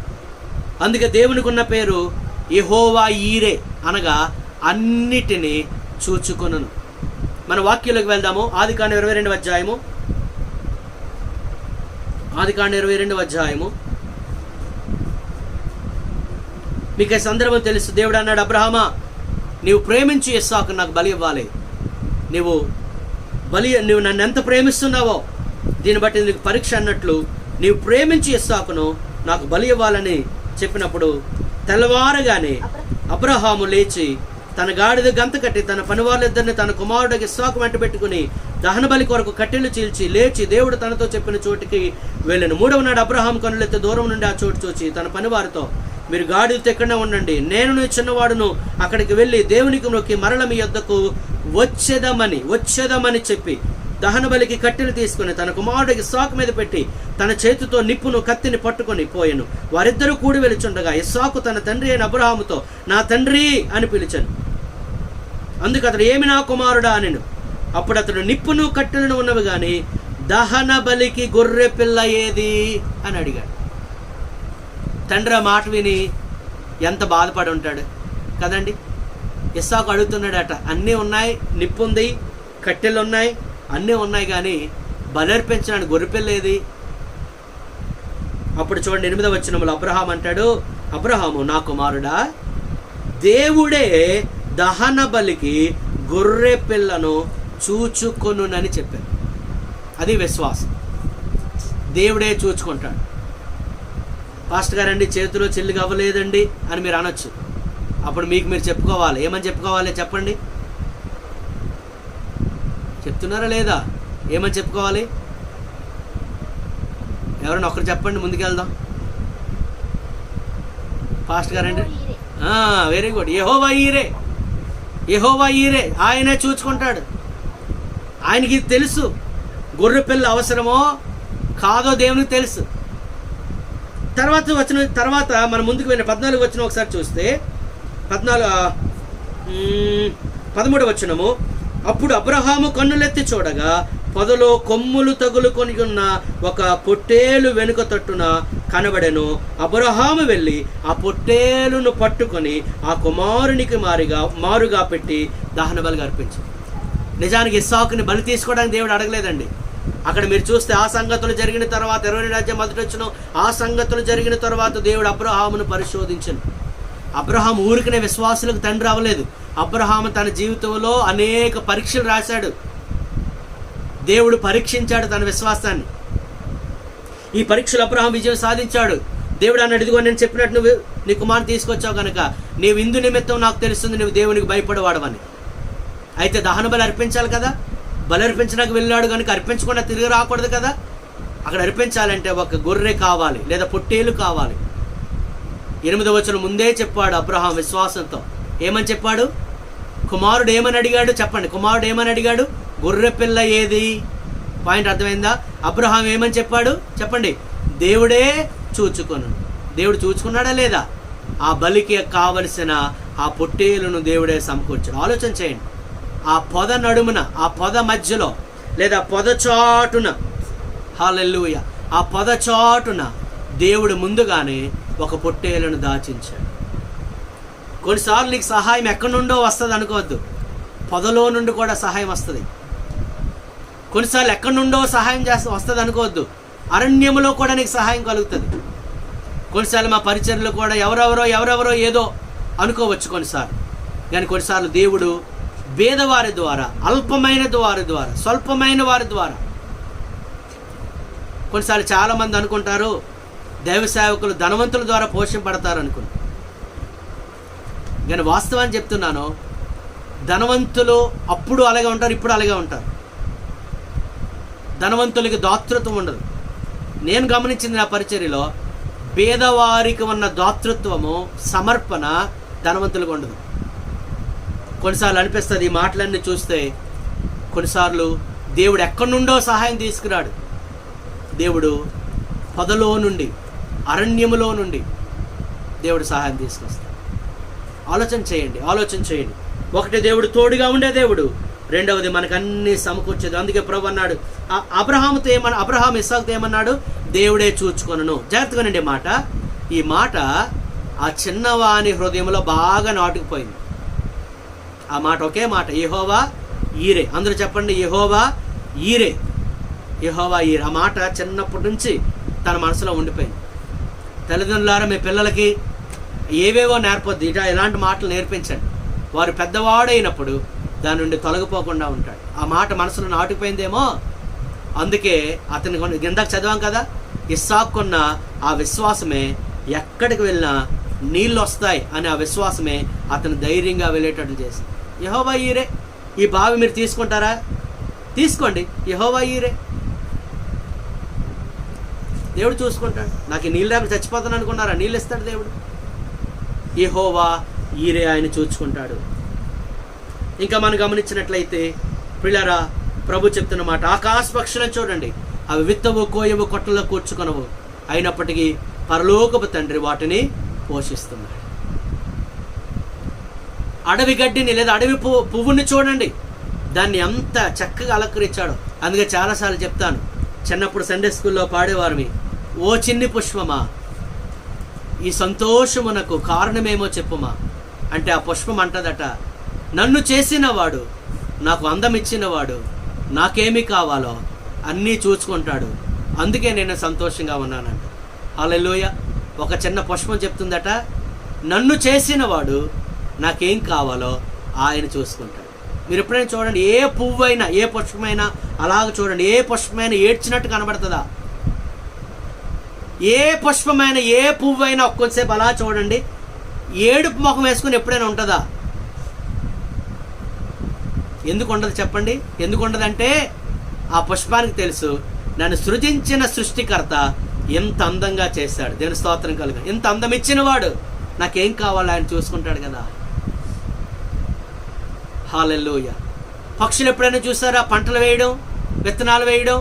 [SPEAKER 1] అందుకే దేవునికి ఉన్న పేరు యెహోవా ఈరే, అనగా అన్నిటినీ చూచుకొనును. మన వాక్యంలోకి వెళ్దాము. ఆదికాండం 22వ అధ్యాయము. ఆదికాండం 22వ అధ్యాయము. మీకు ఈ సందర్భం తెలుసు. దేవుడు అన్నాడు, అబ్రహామా, నీవు ప్రేమించి ఇస్సాకు నాకు బలి ఇవ్వాలి. నువ్వు నన్ను ఎంత ప్రేమిస్తున్నావో దీన్ని బట్టి నీకు పరీక్ష అన్నట్లు నీవు ప్రేమించి ఇస్సాకును నాకు బలి ఇవ్వాలని చెప్పినప్పుడు తెల్లవారగానే అబ్రహాము లేచి తన గాడిద గంత కట్టి తన పనివాళ్ళిద్దరిని తన కుమారుడికి ఇస్సాకు వెంట పెట్టుకుని దహన బలి కొరకు కట్టెలు చీల్చి లేచి దేవుడు తనతో చెప్పిన చోటికి వెళ్ళాను. 3వ నాడు అబ్రహాం కనులెత్తి దూరం నుండి ఆ చోటు చూచి తన పనివారితో, మీరు గాడిదతో ఎక్కడనే ఉండండి, నేను చిన్నవాడును అక్కడికి వెళ్ళి దేవునికి మొక్కి మరల మీ యొద్దకు వచ్చేదమని చెప్పి దహన బలికి కట్టెలు తీసుకుని తన కుమారుడికి ఇస్సాకు మీద పెట్టి తన చేతితో నిప్పును కత్తిని పట్టుకొని పోయెను. వారిద్దరూ కూడి వెలుచుండగా ఇస్సాకు తన తండ్రి అయిన అబ్రహాముతో, నా తండ్రి అని పిలిచాను. అందుకు అతడు, ఏమి నా కుమారుడా అనెను. అప్పుడు అతడు, నిప్పును కట్టెలను ఉన్నవి కానీ దహన బలికి గొర్రె పిల్ల ఏది అని అడిగాడు. తండ్రి ఆ మాట విని ఎంత బాధపడి ఉంటాడు కదండి. ఇస్సాకు అడుగుతున్నాడట, అన్నీ ఉన్నాయి, నిప్పు ఉంది, కట్టెలు ఉన్నాయి, అన్నీ ఉన్నాయి, కానీ బలర్పించడానికి గొర్రెపిల్ల ఏది? అప్పుడు చూడండి 8వ వచనంలో అబ్రహాం అంటాడు, అబ్రహాము, నా కుమారుడా, దేవుడే దహన బలికి గొర్రె పిల్లను చూచుకొనునని చెప్పారు. అది విశ్వాసం. దేవుడే చూచుకుంటాడు. పాస్టర్ గారండి చేతిలో చెల్లి అవ్వలేదండి అని మీరు అనొచ్చు. అప్పుడు మీకు మీరు చెప్పుకోవాలి. ఏమని చెప్పుకోవాలి చెప్పండి? చెప్తున్నారా లేదా? ఏమని చెప్పుకోవాలి? ఎవరైనా ఒకరు చెప్పండి, ముందుకెళ్దాం. పాస్టర్ గారండి, వెరీ గుడ్. యెహోవా ఈరే, ఆయనే చూచుకుంటాడు. ఆయనకి తెలుసు గొర్రె పిల్ల అవసరమో కాదో దేవునికి తెలుసు. తర్వాత మనం ముందుకు వెళ్ళిన 14 వచనం ఒకసారి చూస్తే 13వ వచనము, అప్పుడు అబ్రహాము కన్నులెత్తి చూడగా పొదలో కొమ్ములు తగులుకొని ఉన్న ఒక పొట్టేలు వెనుక తట్టున కనబడెను. అబ్రహాము వెళ్ళి ఆ పొట్టేలును పట్టుకొని ఆ కుమారునికి మారుగా పెట్టి దహన బలిగా అర్పించాడు. నిజానికి ఇస్సాకుని బలి తీసుకోవడానికి దేవుడు అడగలేదండి. అక్కడ మీరు చూస్తే ఆ సంగతులు జరిగిన తర్వాత 22 అధ్యాయం మొదటి వచనం, ఆ సంగతులు జరిగిన తర్వాత దేవుడు అబ్రహామును పరిశోధించను. అబ్రహాం ఊరికనే విశ్వాసులకు తండ్రి అవ్వలేదు. అబ్రహాము తన జీవితంలో అనేక పరీక్షలు రాశాడు. దేవుడు పరీక్షించాడు తన విశ్వాసాన్ని. ఈ పరీక్షలు అబ్రహాం విజయం సాధించాడు. దేవుడు అన్నాడు, ఇదిగో నేను చెప్పినట్టు నువ్వు నీ కుమారుని తీసుకొచ్చావు కనుక నీవు ఇందు నిమిత్తం నాకు తెలుస్తుంది నువ్వు దేవునికి భయపడవాడవని. అయితే దహన బలి అర్పించాలి కదా. బలి అర్పించడానికి వెళ్ళాడు కనుక అర్పించకుండా తిరిగి రాకూడదు కదా. అక్కడ అర్పించాలంటే ఒక గొర్రె కావాలి లేదా పొట్టేలు కావాలి. 8వ వచనం ముందే చెప్పాడు అబ్రహాం విశ్వాసంతో. ఏమని చెప్పాడు? కుమారుడు ఏమని అడిగాడు చెప్పండి. కుమారుడు ఏమని అడిగాడు? గొర్రె పిల్ల ఏది? పాయింట్ అర్థమైందా? అబ్రహాం ఏమని చెప్పాడు చెప్పండి? దేవుడే చూచుకొను. దేవుడు చూచుకున్నాడా లేదా? ఆ బలికి కావలసిన ఆ పొట్టేలును దేవుడే సమకూర్చాడు. ఆలోచన చేయండి. ఆ పొద నడుమున, ఆ పొద మధ్యలో లేదా పొద చాటున, హల్లెలూయా, ఆ పొద చాటున దేవుడు ముందుగానే ఒక పొట్టేలను దాచించాడు. కొన్నిసార్లు నీకు సహాయం ఎక్కడి నుండో వస్తుంది అనుకోవద్దు. పొదలో నుండి కూడా సహాయం వస్తుంది. కొన్నిసార్లు ఎక్కడి నుండో సహాయం వస్తుంది అనుకోవద్దు. అరణ్యములో కూడా నీకు సహాయం కలుగుతుంది. కొన్నిసార్లు మా పరిచర్లో కూడా ఎవరెవరో ఏదో అనుకోవచ్చు కొన్నిసార్లు. కానీ కొన్నిసార్లు దేవుడు పేదవారి ద్వారా, అల్పమైన వారి ద్వారా, స్వల్పమైన వారి ద్వారా. కొన్నిసార్లు చాలామంది అనుకుంటారు దైవ సేవకులు ధనవంతుల ద్వారా పోషింపడతారు అనుకుంటారు. కానీ వాస్తవాన్ని చెప్తున్నాను, ధనవంతులు అప్పుడు అలాగే ఉంటారు, ఇప్పుడు అలాగే ఉంటారు. ధనవంతులకి దాతృత్వం ఉండదు. నేను గమనించింది నా పరిచర్యలో, పేదవారికి ఉన్న దాతృత్వము, సమర్పణ ధనవంతులకు ఉండదు. కొన్నిసార్లు అనిపిస్తుంది ఈ మాటలన్నీ చూస్తే, కొన్నిసార్లు దేవుడు ఎక్కడి నుండో సహాయం తీసుకురాడు. దేవుడు పొదలో నుండి, అరణ్యములో నుండి దేవుడు సహాయం తీసుకొస్తాడు. ఆలోచన చేయండి. ఒకటి, దేవుడు తోడుగా ఉండే దేవుడు. రెండవది, మనకు అన్ని సమకూర్చేది. అందుకే ప్రభు అన్నాడు అబ్రహాం ఇస్సాకుతో ఏమన్నాడు? దేవుడే చూచుకొనును. జాగ్రత్తగానండి మాట. ఈ మాట ఆ చిన్నవాని హృదయంలో బాగా నాటుకుపోయింది. ఆ మాట ఒకే మాట, యెహోవా ఈరే. అందరూ చెప్పండి, యెహోవా ఈరే. ఆ మాట చిన్నప్పటి నుంచి తన మనసులో ఉండిపోయింది. తల్లిదండ్రులారా, మీ పిల్లలకి ఏవేవో నేర్పొద్దు, ఇలాంటి మాటలు నేర్పించండి. వారు పెద్దవాడైనప్పుడు దాని నుండి తొలగిపోకుండా ఉంటాడు. ఆ మాట మనసులో నాటుకుపోయిందేమో. అందుకే అతని ఇందాక చదివాం కదా, ఇస్సాకున్న ఆ విశ్వాసమే ఎక్కడికి వెళ్ళినా నీళ్ళు వస్తాయి అనే ఆ విశ్వాసమే అతను ధైర్యంగా వెళ్ళేటట్లు చేసింది. యెహోవా ఈరే. ఈ బావి మీరు తీసుకుంటారా? తీసుకోండి. యెహోవా ఈరే. దేవుడు చూసుకుంటాడు. నాకు నీళ్ళు లేకపోతే చచ్చిపోతాను అనుకున్నారా? నీళ్ళు ఇస్తాడు దేవుడు. యెహోవా ఈరే, ఆయన చూసుకుంటాడు. ఇంకా మనం గమనించినట్లయితే పిల్లరా, ప్రభు చెప్తున్న మాట, ఆకాశ పక్షులను చూడండి, అవి విత్తవు, కోయవు, కొట్టలో కూర్చుకొనవు, అయినప్పటికీ పరలోకపు తండ్రి వాటిని పోషిస్తున్నాడు. అడవి గడ్డిని లేదా అడవి పువ్వుని చూడండి, దాన్ని ఎంత చక్కగా అలంకరించాడో. అందుకే చాలాసార్లు చెప్తాను, చిన్నప్పుడు సండే స్కూల్లో పాడేవారిని, ఓ చిన్ని పుష్పమా ఈ సంతోషమునకు కారణమేమో చెప్పుమా అంటే, ఆ పుష్పం అంటదట, నన్ను చేసినవాడు, నాకు అందం ఇచ్చినవాడు, నాకేమి కావాలో అన్నీ చూసుకుంటాడు, అందుకే నేను సంతోషంగా ఉన్నానంట. హల్లెలూయా. ఒక చిన్న పుష్పం చెప్తుందట, నన్ను చేసినవాడు, నాకేం కావాలో ఆయన చూసుకుంటాడు. మీరు ఎప్పుడైనా చూడండి, ఏ పువ్వైనా, ఏ పుష్పమైనా అలాగ చూడండి. ఏ పుష్పమైనా ఏడ్చినట్టు కనబడుతుందా? ఏ పుష్పమైన, ఏ పువ్వైనా ఒక్కొంతసేపు అలా చూడండి, ఏడుపు ముఖం వేసుకుని ఎప్పుడైనా ఉంటుందా? ఎందుకు ఉండదు చెప్పండి? ఎందుకు ఉండదంటే, ఆ పుష్పానికి తెలుసు, నన్ను సృజించిన సృష్టికర్త ఎంత అందంగా చేశాడు. దేవుని స్తోత్రం కలుగు. ఎంత అందం ఇచ్చిన వాడు, నాకేం కావాలో ఆయన చూసుకుంటాడు కదా. హల్లెలూయా. పక్షులు ఎప్పుడైనా చూసారా? పంటలు వేయడం, విత్తనాలు వేయడం,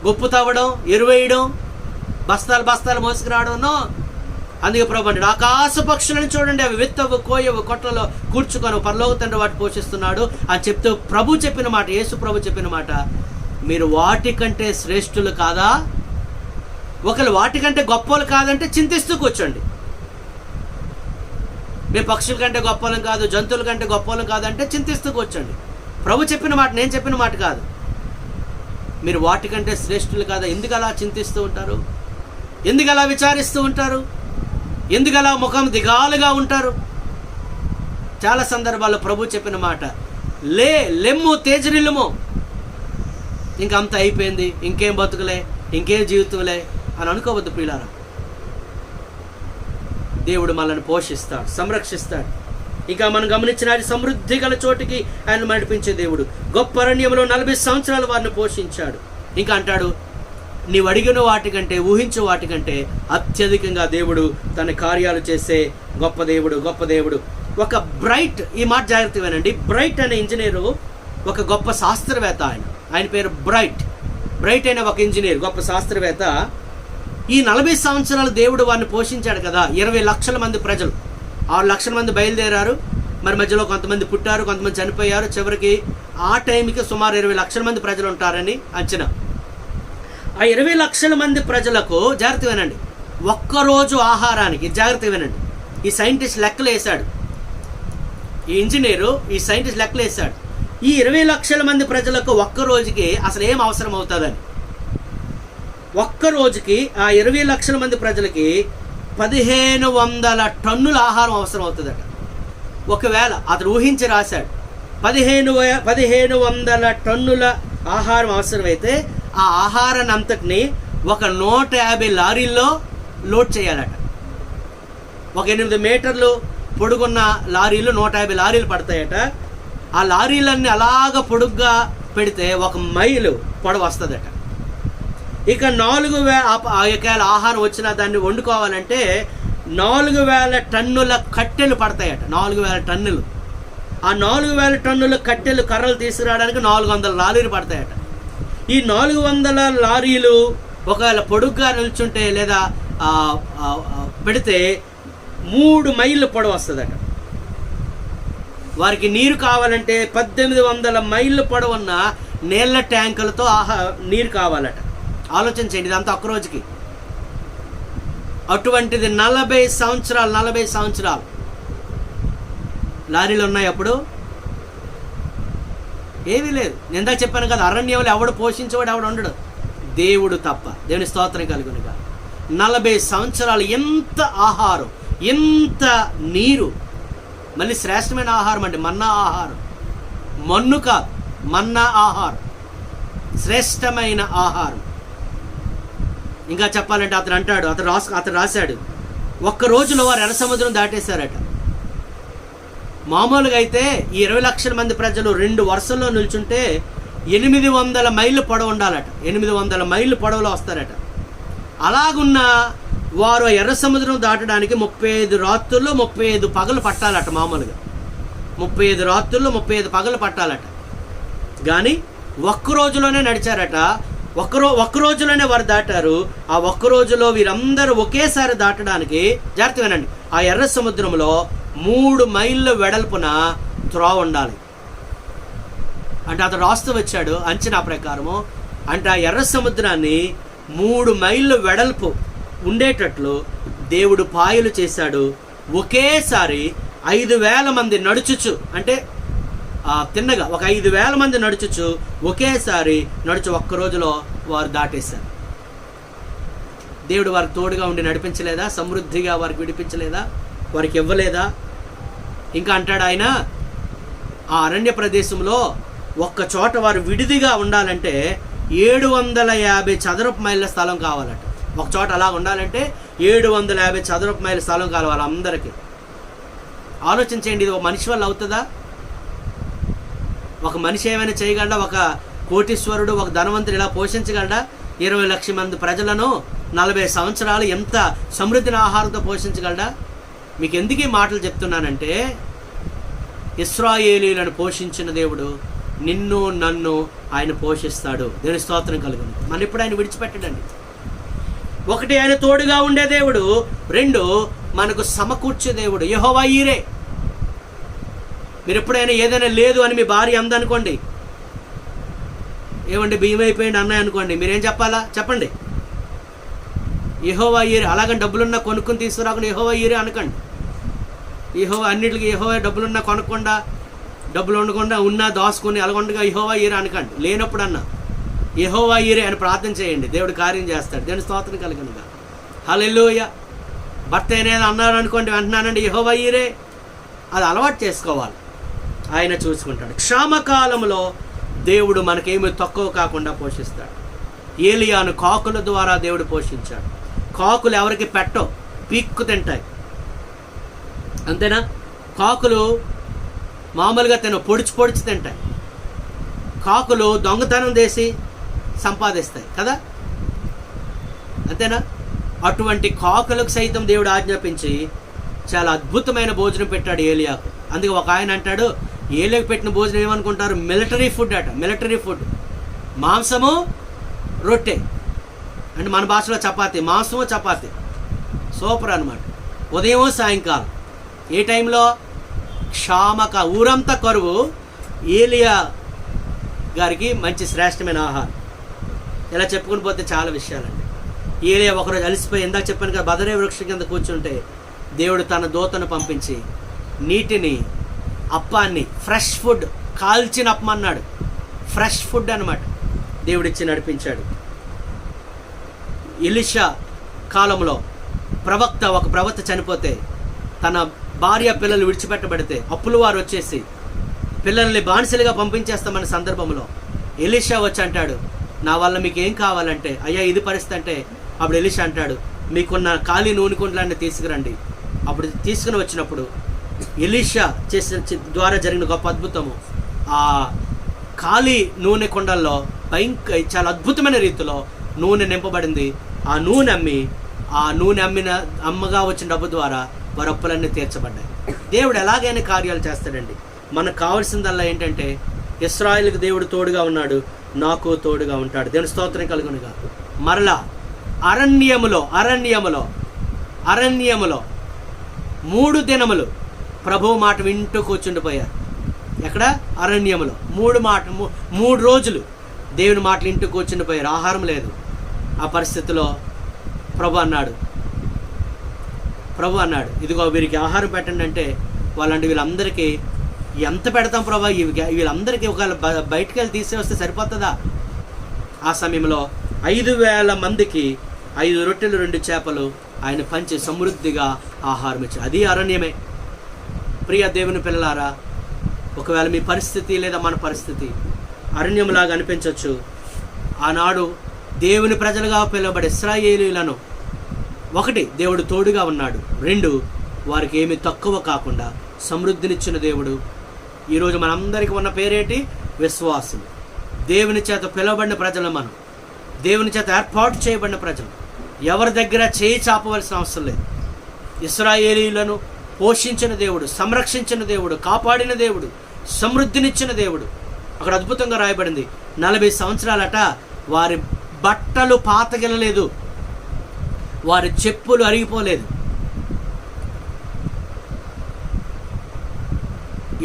[SPEAKER 1] గొప్పు తవ్వడం, ఎరువేయడం, బస్తాలు మోసుకురావడం. అందుకే ప్రభు అంటాడు, ఆకాశ పక్షులను చూడండి, అవి విత్తవు, కోయవు, కొట్లలో కూర్చుకొని పరలోక తండ్రి వాటి పోషిస్తున్నాడు అని చెప్తూ ప్రభు చెప్పిన మాట, యేసు ప్రభు చెప్పిన మాట, మీరు వాటికంటే శ్రేష్ఠులు కాదా? ఒకరు వాటికంటే గొప్పలు కాదంటే చింతిస్తూ కూర్చోండి. మేము పక్షుల కంటే గొప్పలం కాదు, జంతువుల కంటే గొప్పలం కాదంటే చింతిస్తూ కూర్చోండి. ప్రభు చెప్పిన మాట, నేను చెప్పిన మాట కాదు. మీరు వాటికంటే శ్రేష్ఠులు కాదా? ఎందుకు అలా చింతిస్తూ ఉంటారు? ఎందుకు అలా విచారిస్తూ ఉంటారు? ఎందుకు అలా ముఖం దిగాలుగా ఉంటారు? చాలా సందర్భాల్లో ప్రభు చెప్పిన మాట, లెమ్ము, తేజరిల్లుము, ఇంకంత అయిపోయింది, ఇంకేం బతుకులే, ఇంకేం జీవితంలే అని అనుకోవద్దు ప్రియులారా. దేవుడు మనల్ని పోషిస్తాడు, సంరక్షిస్తాడు. ఇంకా మనం గమనించిన సమృద్ధి గల చోటికి ఆయన నడిపించే దేవుడు. గొప్ప అరణ్యంలో 40 సంవత్సరాలు వారిని పోషించాడు. ఇంకా అంటాడు, నీవు అడిగిన వాటికంటే, ఊహించే వాటికంటే అత్యధికంగా దేవుడు తన కార్యాలు చేసే గొప్ప దేవుడు. ఒక బ్రైట్, ఈ మాట జాగ్రత్తగా వినండి, బ్రైట్ అనే ఇంజనీరు ఒక గొప్ప శాస్త్రవేత్త. ఆయన పేరు బ్రైట్ అయిన ఒక ఇంజనీర్, గొప్ప శాస్త్రవేత్త. ఈ 40 సంవత్సరాలు దేవుడు వారిని పోషించాడు కదా. 20 లక్షల మంది ప్రజలు, 6 లక్షల మంది బయలుదేరారు. మరి మధ్యలో కొంతమంది పుట్టారు, కొంతమంది చనిపోయారు. చివరికి ఆ టైంకి సుమారు 20 లక్షల మంది ప్రజలు ఉంటారని అంచనా. ఆ 20 లక్షల మంది ప్రజలకు, జాగ్రత్త వినండి, ఒక్కరోజు ఆహారానికి, జాగ్రత్త వినండి, ఈ సైంటిస్ట్ లెక్కలు వేశాడు, ఈ ఇంజనీరు, ఈ సైంటిస్ట్ లెక్కలు వేశాడు, ఈ 20 లక్షల మంది ప్రజలకు ఒక్క రోజుకి అసలు ఏం అవసరం అవుతుందని. ఒక్క రోజుకి ఆ 20 లక్షల మంది ప్రజలకి 1500 టన్నుల ఆహారం అవసరం అవుతుందట. ఒకవేళ అతను ఊహించి రాశాడు, 1500 టన్నుల ఆహారం అవసరమైతే ఆ ఆహారాన్ని అంతటిని ఒక 150 లారీల్లో లోడ్ చేయాలట. ఒక 8 మీటర్లు పొడుగున్న లారీలు 150 లారీలు పడతాయట. ఆ లారీలన్నీ అలాగ పొడుగ్గా పెడితే 1 మైలు పొడవు వస్తుందట. ఇక 4,000 ఆహారం వచ్చినా దాన్ని వండుకోవాలంటే 4,000 టన్నుల కట్టెలు పడతాయట. 4,000 టన్నులు. ఆ 4,000 టన్నుల కట్టెలు కర్రలు తీసుకురావడానికి 400 లారీలు పడతాయట. ఈ 400 లారీలు ఒకవేళ పొడుగ్గా నిల్చుంటే లేదా పెడితే 3 మైళ్ళు పొడవు వస్తుందట. వారికి నీరు కావాలంటే 1800 మైళ్ళు పొడవున్న నీళ్ళ ట్యాంకులతో నీరు కావాలట. ఆలోచించండి, ఇదంతా ఒక్క రోజుకి. అటువంటిది 40 సంవత్సరాలు లారీలు ఉన్నాయి. అప్పుడు ఏమీ లేదు. నేను ఇందాక చెప్పాను కదా, అరణ్యంలో ఎవడు పోషించేవాడు ఎవడు ఉండడు, దేవుడు తప్ప. దేవుని స్తోత్రం కలుగునుగా. 40 సంవత్సరాలు ఎంత ఆహారం, ఎంత నీరు, మళ్ళీ శ్రేష్టమైన ఆహారం అండి, మన్నా ఆహారం. మన్ను కాదు, మన్నా ఆహారం, శ్రేష్టమైన ఆహారం. ఇంకా చెప్పాలంటే అతను రాశాడు, ఒక్క రోజులో వారు ఎర్ర సముద్రం దాటేశారట. మామూలుగా అయితే ఈ 20 లక్షల మంది ప్రజలు 2 వరుసల్లో నిల్చుంటే 800 మైళ్ళు పొడవు ఉండాలట. 800 మైళ్ళు పొడవులో వస్తారట. అలాగున్న వారు ఎర్ర సముద్రం దాటడానికి 35 రాత్రులు 35 పగలు పట్టాలట. మామూలుగా 35 రాత్రులు 35 పగలు పట్టాలట. కానీ ఒక్క రోజులోనే నడిచారట. ఒక్క రోజులోనే వారు దాటారు. ఆ ఒక్క రోజులో వీరందరూ ఒకేసారి దాటడానికి, జాగ్రత్త వినండి, ఆ ఎర్ర సముద్రంలో 3 మైళ్ళ వెడల్పున త్రోవ ఉండాలి. అంటే అతడు రాస్తూ వచ్చాడు అంచనా ప్రకారము. అంటే ఆ ఎర్ర సముద్రాన్ని 3 మైళ్ళు వెడల్పు ఉండేటట్లు దేవుడు పాయలు చేశాడు. ఒకేసారి 5,000 మంది నడుచుచు, అంటే తిన్నగా ఒక 5,000 మంది నడుచుచు ఒకేసారి ఒక్క రోజులో వారు దాటేశారు. దేవుడు వారికి తోడుగా ఉండి నడిపించలేదా? సమృద్ధిగా వారికి విడిపించలేదా? వారికి ఇవ్వలేదా? ఇంకా అంటాడు ఆయన, ఆ అరణ్య ప్రదేశంలో ఒక్క చోట వారు విడిదిగా ఉండాలంటే 750 చదరపు మైళ్ళ స్థలం కావాలట. ఒక చోట అలా ఉండాలంటే 750 చదరపు మైళ్ళ స్థలం కావాలి వాళ్ళందరికీ. ఆలోచించండి, ఇది ఒక మనిషి వల్ల అవుతుందా? ఒక మనిషి ఏమైనా చేయగలడా? ఒక కోటీశ్వరుడు, ఒక ధనవంతుడు ఇలా పోషించగలడా? 20 లక్షల మంది ప్రజలను 40 సంవత్సరాలు ఎంత సమృద్ధిని ఆహారంతో పోషించగలడా? మీకు ఎందుకు ఈ మాటలు చెప్తున్నానంటే, ఇశ్రాయేలీయులను పోషించిన దేవుడు నిన్ను నన్ను ఆయన పోషిస్తాడు. దేవుని స్తోత్రం కలుగును. మన ఇప్పుడు ఆయన విడిచిపెట్టడండి. ఒకటి, ఆయన తోడుగా ఉండే దేవుడు. 2, మనకు సమకూర్చే దేవుడు. యెహోవా ఈరే. మీరు ఎప్పుడైనా ఏదైనా లేదు అని మీ భార్య అందనుకోండి, ఏమండి బియ్యం అయిపోయింది అన్నాయి అనుకోండి, మీరేం చెప్పాలా? చెప్పండి, యెహోవా ఈరే. అలాగని డబ్బులున్నా కొనుక్కొని తీసుకురాకుండా యెహోవా ఈరే అనకండి. యెహోవా అన్నిటికీ యెహోవా డబ్బులున్నా కొనకుండా, డబ్బులు ఉండకుండా ఉన్నా దాచుకొని అలాగొండగా యెహోవా ఈరే అనకండి. లేనప్పుడన్నా యెహోవా ఈరే అని ప్రార్థన చేయండి, దేవుడు కార్యం చేస్తాడు. దేవుని స్తోత్రం కలుగునుగా. హల్లెలూయా. భర్త అనేది అన్నారు అనుకోండి, అంటున్నానండి యెహోవా ఈరే. అది అలవాటు చేసుకోవాలి, ఆయన చూసుకుంటాడు. క్షామకాలంలో దేవుడు మనకేమీ తక్కువ కాకుండా పోషిస్తాడు. ఏలియాను కాకుల ద్వారా దేవుడు పోషించాడు. కాకులు ఎవరికి పెట్టవు, పీక్కు తింటాయి. అంతేనా? కాకులు మామూలుగా పొడిచి తింటాయి. కాకులు దొంగతనం చేసి సంపాదిస్తాయి కదా, అంతేనా? అటువంటి కాకులకు సైతం దేవుడు ఆజ్ఞాపించి చాలా అద్భుతమైన భోజనం పెట్టాడు ఏలియాకు. అందుకే ఒక ఆయన అంటాడు, ఏలియాకు పెట్టిన భోజనం ఏమనుకుంటారు? మిలిటరీ ఫుడ్ అట. మిలిటరీ ఫుడ్, మాంసము రొట్టె, అంటే మన భాషలో చపాతి, మాంసము చపాతి. సూపర్ అనమాట. ఉదయం సాయంకాలం. ఏ టైంలో? ఊరంతా కరువు, ఏలియా గారికి మంచి శ్రేష్టమైన ఆహారం. ఇలా చెప్పుకుని పోతే చాలా విషయాలండి. ఏలియా ఒకరోజు అలసిపోయి, ఇందాక చెప్పాను కదా, బదరే వృక్షం కింద కూర్చుంటే దేవుడు తన దూతను పంపించి నీటిని, అప్పాన్ని, ఫ్రెష్ ఫుడ్, కాల్చిన అప్పం అన్నాడు. ఫ్రెష్ ఫుడ్ అనమాట దేవుడిచ్చి నడిపించాడు. ఎలీషా కాలంలో ఒక ప్రవక్త చనిపోతే, తన భార్య పిల్లలు విడిచిపెట్టబడితే అప్పుల వారు వచ్చేసి పిల్లల్ని బానిసలుగా పంపించేస్తామన్న సందర్భంలో ఎలీషా వచ్చి అంటాడు, నా వల్ల మీకు ఏం కావాలంటే, అయ్యా ఇది పరిస్థితి అంటే, అప్పుడు ఎలీషా అంటాడు, మీకున్న ఖాళీ నూనె కుండలన్నీ తీసుకురండి. అప్పుడు తీసుకుని వచ్చినప్పుడు ఎలీషా చేసిన ద్వారా జరిగిన గొప్ప అద్భుతము, ఆ ఖాళీ నూనె కొండల్లో చాలా అద్భుతమైన రీతిలో నూనె నింపబడింది. ఆ నూనె అమ్మగా వచ్చిన డబ్బు ద్వారా వారి అప్పులన్నీ తీర్చబడ్డాయి. దేవుడు ఎలాగైనా కార్యాలు చేస్తాడండి. మనకు కావాల్సిందల్లా ఏంటంటే, ఇశ్రాయేలుకు దేవుడు తోడుగా ఉన్నాడు, నాకు తోడుగా ఉంటాడు. దేవుని స్తోత్రం కలుగునుగా. మరలా అరణ్యములో 3 దినములు ప్రభువు మాట వింటూ కూర్చుండిపోయారు. ఎక్కడ? అరణ్యములో 3 రోజులు దేవుని మాటలు వింటూ కూర్చుండిపోయారు. ఆహారం లేదు. ఆ పరిస్థితిలో ప్రభు అన్నాడు, ఇదిగో వీరికి ఆహారం పెట్టండి అంటే, వాళ్ళంటే వీళ్ళందరికీ ఎంత పెడతాం ప్రభా, వీళ్ళందరికీ ఒకవేళ బయటికి వెళ్ళి తీసేస్తే సరిపోతుందా? ఆ సమయంలో 5,000 మందికి 5 రొట్టెలు 2 చేపలు ఆయన పంచి సమృద్ధిగా ఆహారం ఇచ్చారు. అది అరణ్యమే. ప్రియ దేవుని పిల్లలారా, ఒకవేళ మీ పరిస్థితి లేదా మన పరిస్థితి అరణ్యంలాగా అనిపించవచ్చు. ఆనాడు దేవుని ప్రజలుగా పిలువబడే ఇశ్రాయేలీయులను 1 దేవుడు తోడుగా ఉన్నాడు, 2 వారికి ఏమి తక్కువ కాకుండా సమృద్ధినిచ్చిన దేవుడు. ఈరోజు మనందరికీ ఉన్న పేరేంటి? విశ్వాసులు. దేవుని చేత పిలువబడిన ప్రజలు, మనం దేవుని చేత ఏర్పాటు చేయబడిన ప్రజలు. ఎవరి దగ్గర చేయి చాపవలసిన అవసరం లేదు. ఇశ్రాయేలీయులను పోషించిన దేవుడు, సంరక్షించిన దేవుడు, కాపాడిన దేవుడు, సమృద్ధినిచ్చిన దేవుడు. అక్కడ అద్భుతంగా రాయబడింది, 40 సంవత్సరాలట వారి బట్టలు పాతగిలలేదు, వారి చెప్పులు అరిగిపోలేదు.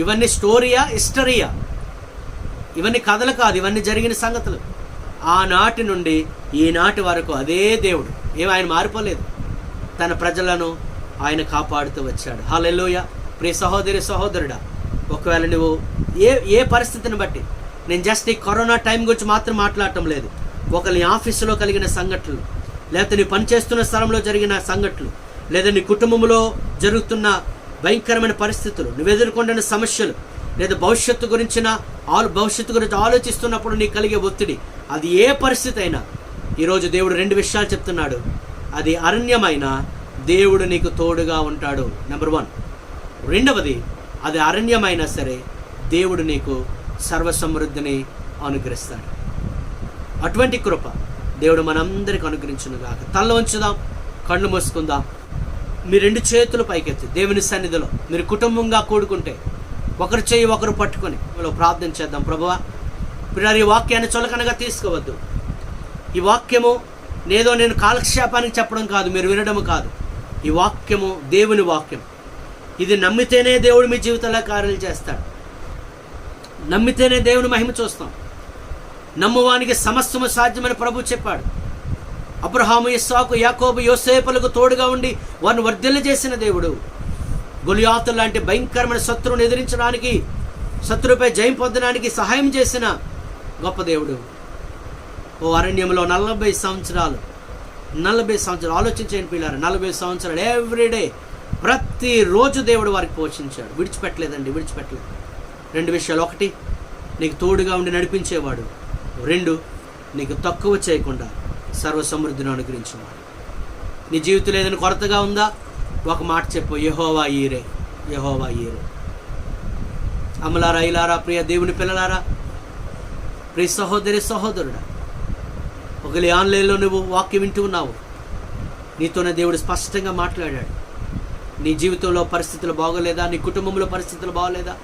[SPEAKER 1] ఇవన్నీ స్టోరీయా, హిస్టరీయా? ఇవన్నీ కథలు కాదు, ఇవన్నీ జరిగిన సంగతులు. ఆనాటి నుండి ఈనాటి వరకు అదే దేవుడు, ఆయన మారిపోలేదు. తన ప్రజలను ఆయన కాపాడుతూ వచ్చాడు. హల్లెలూయా. ప్రియ సహోదరి సహోదరుడా, ఒకవేళ నువ్వు ఏ పరిస్థితిని బట్టి, నేను జస్ట్ ఈ కరోనా టైం గురించి మాత్రం మాట్లాడటం లేదు, ఒకరి ఆఫీసులో కలిగిన సంఘటనలు, లేకపోతే నీ పనిచేస్తున్న స్థలంలో జరిగిన సంఘటనలు, లేదా నీ కుటుంబంలో జరుగుతున్న భయంకరమైన పరిస్థితులు, నువ్వు ఎదుర్కొంటున్న సమస్యలు, లేదా భవిష్యత్తు గురించి ఆలోచిస్తున్నప్పుడు నీకు కలిగే ఒత్తిడి, అది ఏ పరిస్థితి అయినా ఈరోజు దేవుడు 2 విషయాలు చెప్తున్నాడు. అది అరణ్యమైన దేవుడు నీకు తోడుగా ఉంటాడు, నెంబర్ 1. రెండవది, అది అరణ్యమైనా సరే దేవుడు నీకు సర్వసమృద్ధిని అనుగ్రహిస్తాడు. అటువంటి కృప దేవుడు మనందరికి అనుగ్రహించునుగాక. తల వంచుదాం, కళ్ళు మూసుకుందాం. మీ 2 చేతులు పైకెత్తి దేవుని సన్నిధిలో మీరు కుటుంబంగా కూడుకుంటే ఒకరు చేయి ఒకరు పట్టుకొని ప్రార్థన చేద్దాం. ప్రభువా, ఈ వాక్యాన్ని చులకనగా తీసుకోవద్దు. ఈ వాక్యము నేను కాలక్షేపానికి చెప్పడం కాదు, మీరు వినడము కాదు. ఈ వాక్యము దేవుని వాక్యం. ఇది నమ్మితేనే దేవుడు మీ జీవితంలో కార్యాలు చేస్తాడు. నమ్మితేనే దేవుని మహిమ చూస్తాం. నమ్మువానికి సమస్తము సాధ్యమని ప్రభు చెప్పాడు. అబ్రహాము, ఇస్సాకు, యాకోబు, యోసేపులకు తోడుగా ఉండి వారిని వర్ధిల్ల చేసిన దేవుడు. గొలియాతు లాంటి భయంకరమైన శత్రువును ఎదిరించడానికి, శత్రువుపై జయం పొందడానికి సహాయం చేసిన గొప్ప దేవుడు. ఓ అరణ్యంలో 40 సంవత్సరాలు ఆలోచించండి పిల్లారు. 40 సంవత్సరాలు ఎవ్రీడే, ప్రతిరోజు దేవుడు వారికి పోషించాడు. విడిచిపెట్టలేదు. 2 విషయాలు. 1, నీకు తోడుగా ఉండి నడిపించేవాడు. 2, నీకు తక్కువ చేయకుండా సర్వసమృద్ధిని అనుగ్రహించేవాడు. నీ జీవితంలో ఏదైనా కొరతగా ఉందా? ఒక మాట చెప్పు, యెహోవా ఈరే. అమలారా, ఇలారా, ప్రియ దేవుని పిల్లలారా, ప్రియ సహోదరి సహోదరుడా, ఒకవేళ ఆన్లైన్లో నువ్వు వాక్యం వింటూ ఉన్నావు, నీతోనే దేవుడు స్పష్టంగా మాట్లాడాడు. నీ జీవితంలో పరిస్థితులు బాగోలేదా? నీ కుటుంబంలో పరిస్థితులు బాగోలేదా?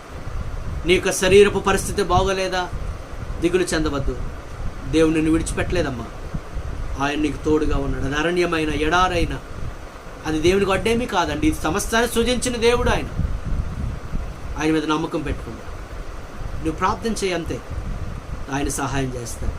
[SPEAKER 1] నీ యొక్క శరీరపు పరిస్థితి బాగోలేదా? దిగులు చెందవద్దు. దేవుడు నిన్ను విడిచిపెట్టలేదమ్మా. ఆయన నీకు తోడుగా ఉన్నాడు. అది అరణ్యమైన, ఎడారైన, అది దేవునికి అడ్డేమీ కాదండి. ఇది సమస్తాన్ని సృజించిన దేవుడు. ఆయన మీద నమ్మకం పెట్టుకుంటా నువ్వు ప్రార్థన చేయి, అంతే. ఆయన సహాయం చేస్తాడు.